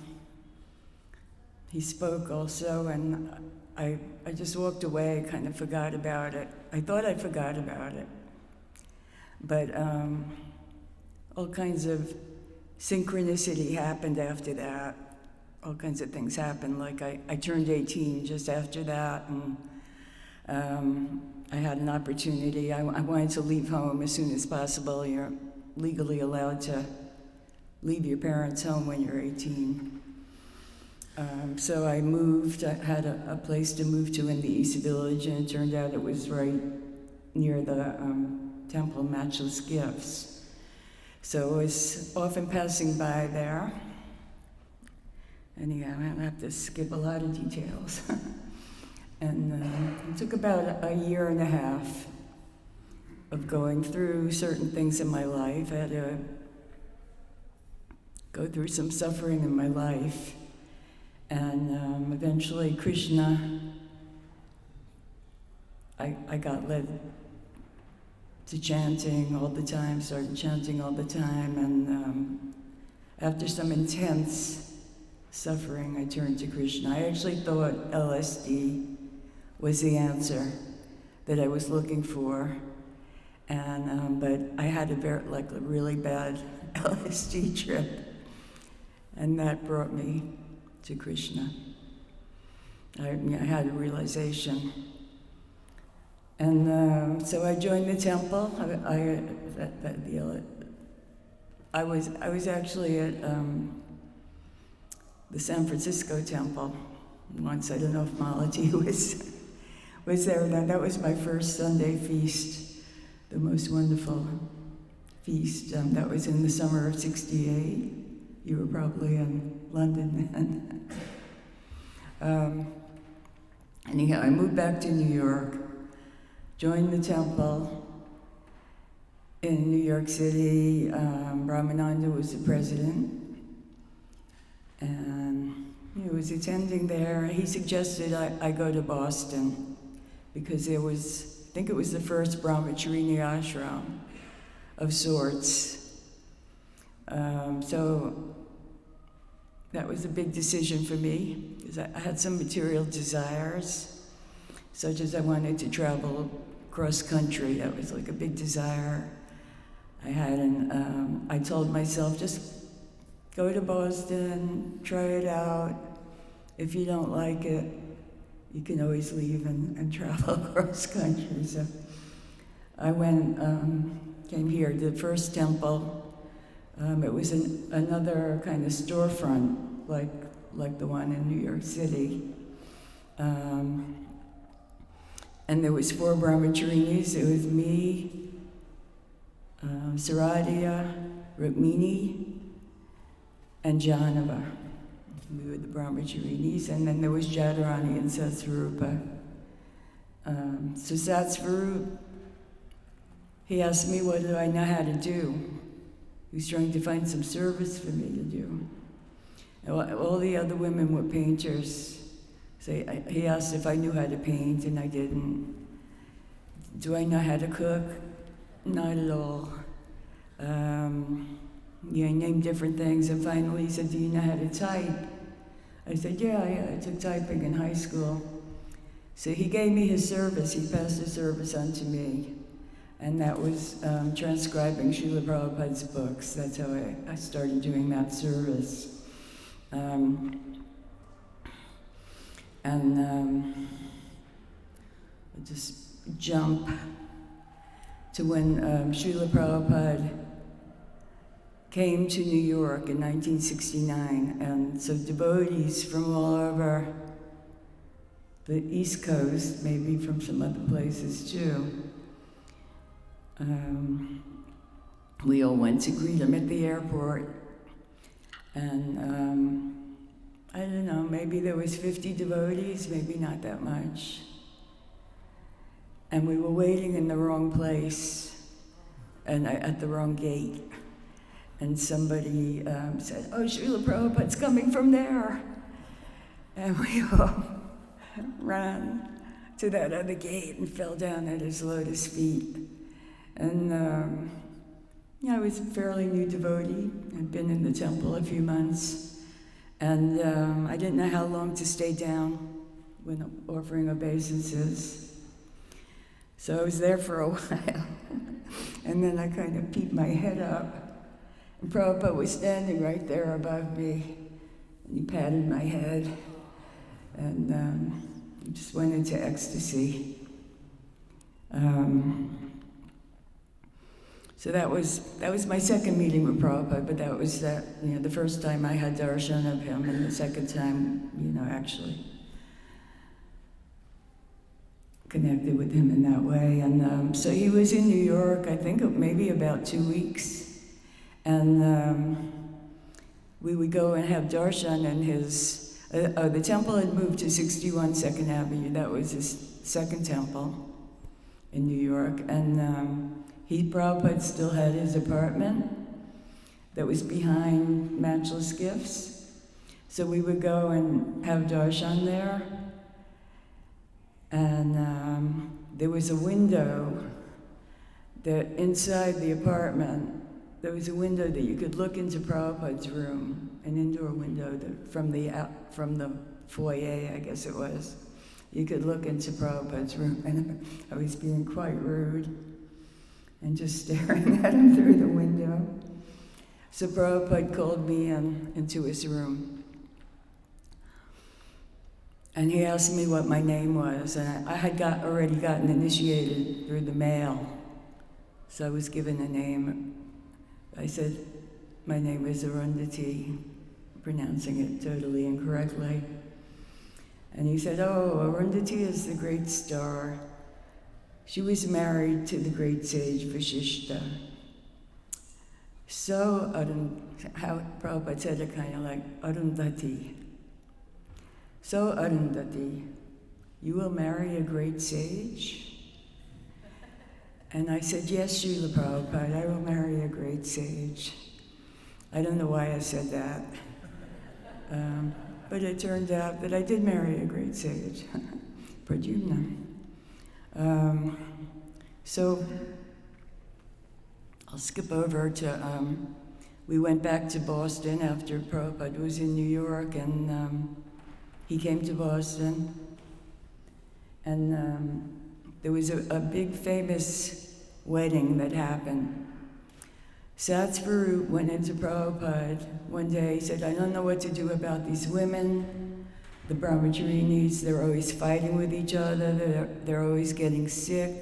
he spoke also, and I just walked away, kind of forgot about it. I thought I forgot about it. But all kinds of synchronicity happened after that. All kinds of things happened, like I turned 18 just after that, and I had an opportunity. I wanted to leave home as soon as possible. You're legally allowed to leave your parents' home when you're 18. So I moved. I had a place to move to in the East Village, and it turned out it was right near the Temple of Matchless Gifts. So I was often passing by there. Anyhow, I don't have to skip a lot of details. And it took about a year and a half of going through certain things in my life. I had to go through some suffering in my life. And eventually Krishna, I got led to chanting all the time, started chanting all the time, and after some intense suffering, I turned to Krishna. I actually thought LSD was the answer that I was looking for, and but I had a really bad LSD trip, and that brought me to Krishna. I had a realization, and so I joined the temple. I was actually at the San Francisco temple once. I don't know if Malati was there then. That was my first Sunday feast, the most wonderful feast. That was in the summer of '68. You were probably in London then. Anyhow, I moved back to New York joined the temple in New York City. Ramananda was the president, and he was attending there. He suggested I go to Boston because there was, I think it was the first Brahmacharini ashram of sorts. So that was a big decision for me because I had some material desires, such as I wanted to travel cross country. That was like a big desire I had, and I told myself, just go to Boston, try it out. If you don't like it, you can always leave and travel cross country. So I went, came here to the first temple. It was another kind of storefront, like the one in New York City. And there was 4 brahmacharinis. It was me, Saradia, Rukmini, and Janava. We were the brahmacharinis. And then there was Jadharani and Satsvarupa. So Satsvarupa, he asked me what do I know how to do. He was trying to find some service for me to do. All the other women were painters. So he asked if I knew how to paint, and I didn't. Do I know how to cook? Not at all. Yeah, I named different things, and finally he said, do you know how to type? I said, yeah, I took typing in high school. So he gave me his service. He passed the service on to me. And that was transcribing Srila Prabhupada's books. That's how I started doing that service. I'll just jump to when Srila Prabhupada came to New York in 1969. And so devotees from all over the East Coast, maybe from some other places too, we all went to greet him at the airport, and I don't know, maybe there was 50 devotees, maybe not that much. And we were waiting in the wrong place, and at the wrong gate. And somebody said, oh, Srila Prabhupada's coming from there. And we all ran to that other gate and fell down at his lotus feet. And I was a fairly new devotee. I'd been in the temple a few months. And I didn't know how long to stay down when offering obeisances. So I was there for a while. And then I kind of peeped my head up. And Prabhupada was standing right there above me. And he patted my head. And just went into ecstasy. So that was my second meeting with Prabhupada, but that was the first time I had darshan of him, and the second time, actually connected with him in that way. And so he was in New York, I think maybe about 2 weeks, and we would go and have darshan in his. The temple had moved to 61 Second Avenue. That was his second temple in New York, and. Prabhupada still had his apartment that was behind Matchless Gifts. So we would go and have darshan there. And there was a window that inside the apartment, there was a window that you could look into Prabhupada's room, an indoor window from the foyer, I guess it was. You could look into Prabhupada's room, and I was being quite rude and just staring at him through the window. So Prabhupada called me into his room. And he asked me what my name was, and I had already gotten initiated through the mail. So I was given a name. I said, my name is Arundhati, pronouncing it totally incorrectly. And he said, oh, Arundhati is the great star. She was married to the great sage Vasishta. So, how Prabhupada said it kind of like Arundhati. So, Arundhati, you will marry a great sage? And I said, yes, Srila Prabhupada, I will marry a great sage. I don't know why I said that. But it turned out that I did marry a great sage, Pradyumna. So I'll skip over to, we went back to Boston after Prabhupada was in New York, and he came to Boston. And there was a big famous wedding that happened. Satsvarup went into Prabhupada one day. He said, I don't know what to do about these women, the brahmacharinis. They're always fighting with each other. They're always getting sick.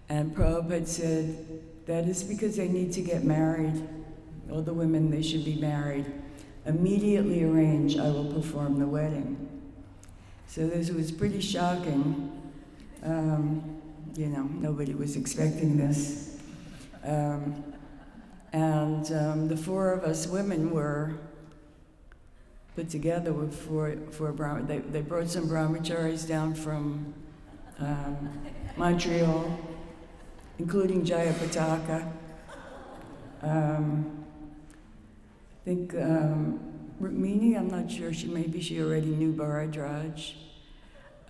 And Prabhupada said, that is because they need to get married. All the women, they should be married. Immediately arrange, I will perform the wedding. So this was pretty shocking. Nobody was expecting this. And the four of us women were put together with four Brahmacharis. They brought some Brahmacharis down from Montreal, including Jaya Pataka. I think Rukmini, I'm not sure, maybe she already knew Bharadraj.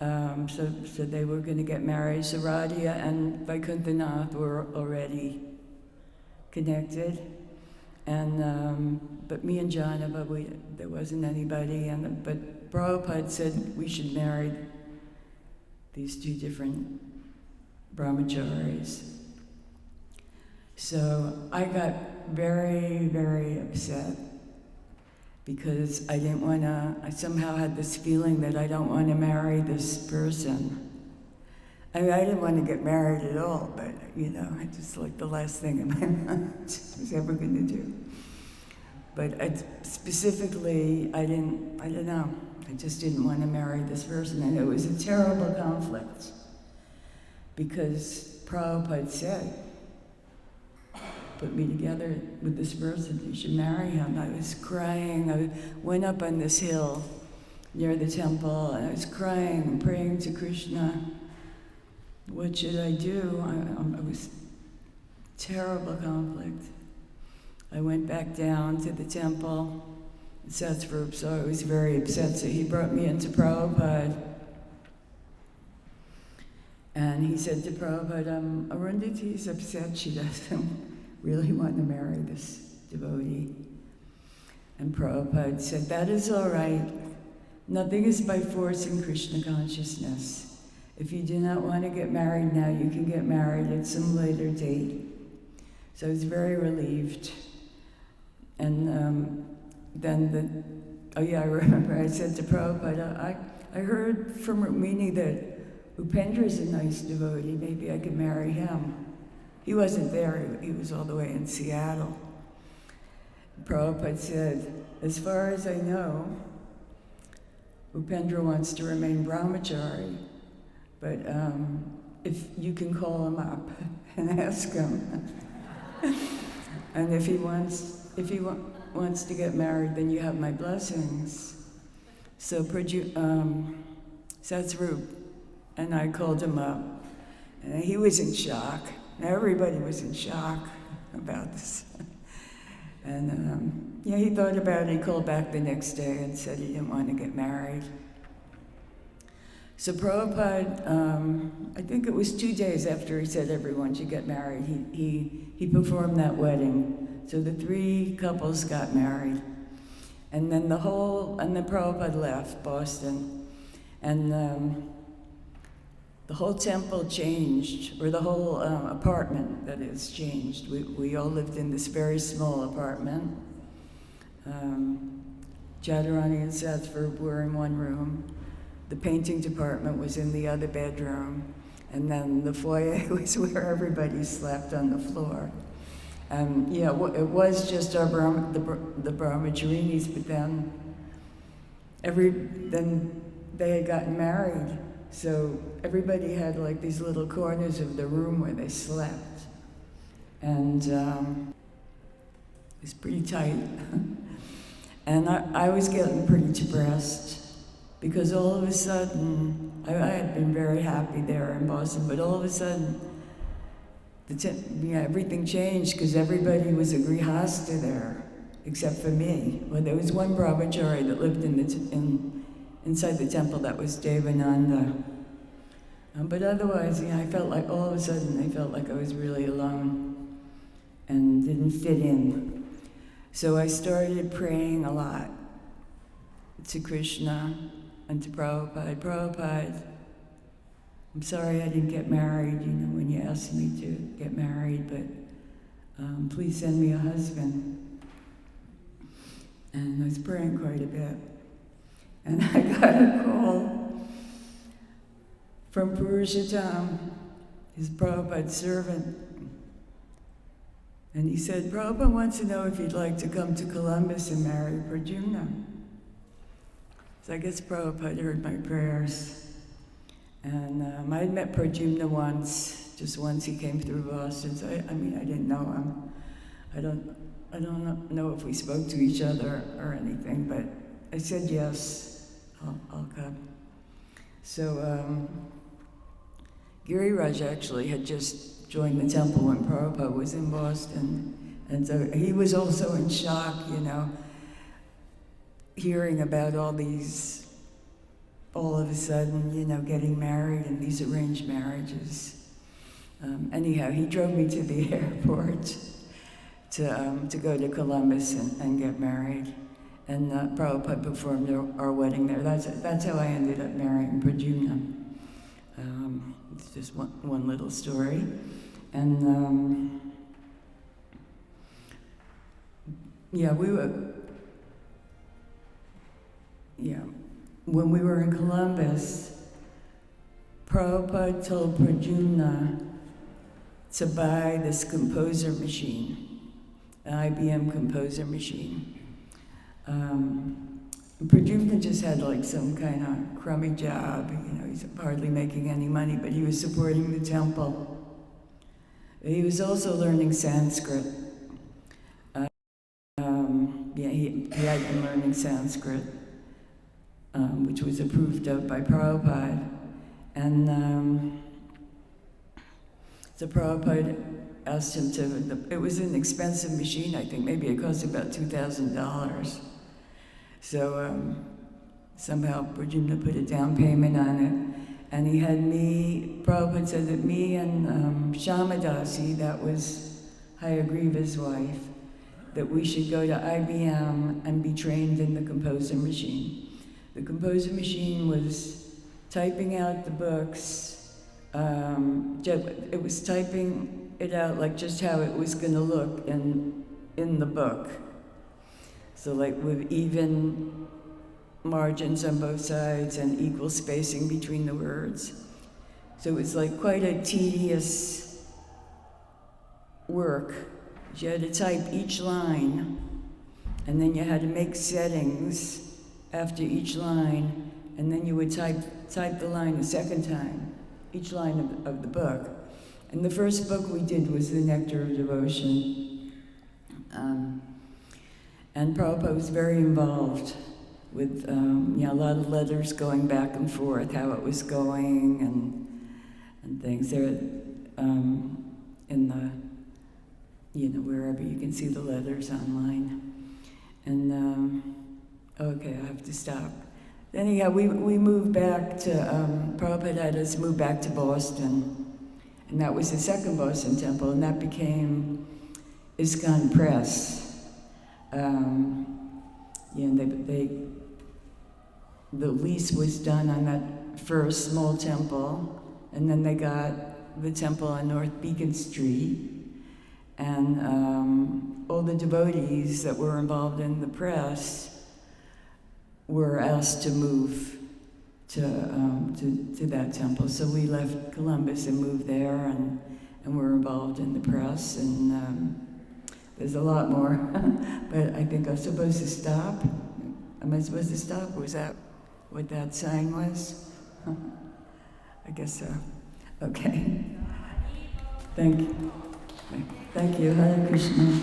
So they were going to get married. So Radhya and Vaikuntanath were already connected. And but me and Janava, there wasn't anybody. But Prabhupada said we should marry these two different brahmacharis. So I got very, very upset because I didn't want to, I somehow had this feeling that I don't want to marry this person. I mean, I didn't want to get married at all, but, I just like the last thing in my mind was ever going to do. But specifically, I don't know, I just didn't want to marry this person, and it was a terrible conflict because Prabhupada said, put me together with this person, you should marry him. I was crying. I went up on this hill near the temple, and I was crying and praying to Krishna. What should I do? I was terrible conflict. I went back down to the temple. Satsvarup saw I was very upset, so he brought me into Prabhupada. And he said to Prabhupada, Arundhati is upset, she doesn't really want to marry this devotee. And Prabhupada said, that is all right. Nothing is by force in Krishna consciousness. If you do not want to get married now, you can get married at some later date. So I was very relieved. And I remember I said to Prabhupada, I heard from Rukmini that Upendra is a nice devotee, maybe I could marry him. He wasn't there, he was all the way in Seattle. Prabhupada said, as far as I know, Upendra wants to remain brahmachari, but if you can call him up and ask him, and if he wants to get married, then you have my blessings. So Satsvarup and I called him up, and he was in shock. Everybody was in shock about this. And he thought about it. He called back the next day and said he didn't want to get married. So Prabhupada, I think it was 2 days after he said everyone should get married, he performed that wedding. So the 3 couples got married. And then Prabhupada left Boston. And the whole temple changed, or the whole apartment, that is, changed. We all lived in this very small apartment. Jadharani and Satsvarup were in one room. The painting department was in the other bedroom. And then the foyer was where everybody slept on the floor. It was just the brahmacharinis, but then they had gotten married. So everybody had like these little corners of the room where they slept. And it was pretty tight. And I was getting pretty depressed because all of a sudden, I had been very happy there in Boston, but all of a sudden, everything changed because everybody was a grihasta there, except for me. Well, there was one brahmachari that lived inside the temple, that was Devananda. But otherwise, I felt like all of a sudden I felt like I was really alone and didn't fit in. So I started praying a lot to Krishna and to Prabhupada. Prabhupada, I'm sorry I didn't get married, when you asked me to get married, but please send me a husband. And I was praying quite a bit. And I got a call from Purushottam, his Prabhupada's servant. And he said, Prabhupada wants to know if you'd like to come to Columbus and marry Pradyumna. So I guess Prabhupada heard my prayers. And I had met Pradyumna just once he came through Boston. So I didn't know him. I don't know if we spoke to each other or anything, but I said yes, I'll come. So Giriraj actually had just joined the temple when Prabhupada was in Boston. And so he was also in shock, hearing about all of a sudden, getting married and these arranged marriages. Anyhow, he drove me to the airport to go to Columbus and get married. And Prabhupada performed our wedding there. That's how I ended up marrying Pradyumna. It's just one little story. And when we were in Columbus, Prabhupada told Pradyumna to buy this composer machine, an IBM composer machine. Pradyumna just had some kind of crummy job, he's hardly making any money, but he was supporting the temple. He was also learning Sanskrit. He had been learning Sanskrit, which was approved of by Prabhupada. And so Prabhupada asked him it was an expensive machine, I think, maybe it cost about $2,000. So somehow Pradyumna put a down payment on it. And he had Prabhupada said that me and Shamadasi, that was Hayagriva's wife, that we should go to IBM and be trained in the composer machine. The composer machine was typing out the books. It was typing it out just how it was going to look in the book. So with even margins on both sides and equal spacing between the words. So it was quite a tedious work. You had to type each line, and then you had to make settings after each line, and then you would type the line a second time, each line of the book. And the first book we did was The Nectar of Devotion. And Prabhupada was very involved with a lot of letters going back and forth, how it was going and things. There in the, wherever you can see the letters online. And, okay, I have to stop. Anyhow, we moved back to, Prabhupada had us move back to Boston. And that was the second Boston temple, and that became ISKCON Press. The lease was done on that first small temple, and then they got the temple on North Beacon Street, and all the devotees that were involved in the press were asked to move to that temple. So we left Columbus and moved there, and were involved in the press, and there's a lot more, but I think I'm supposed to stop. Am I supposed to stop? Was that what that sign was? I guess so. Okay. Thank you. Hare Krishna.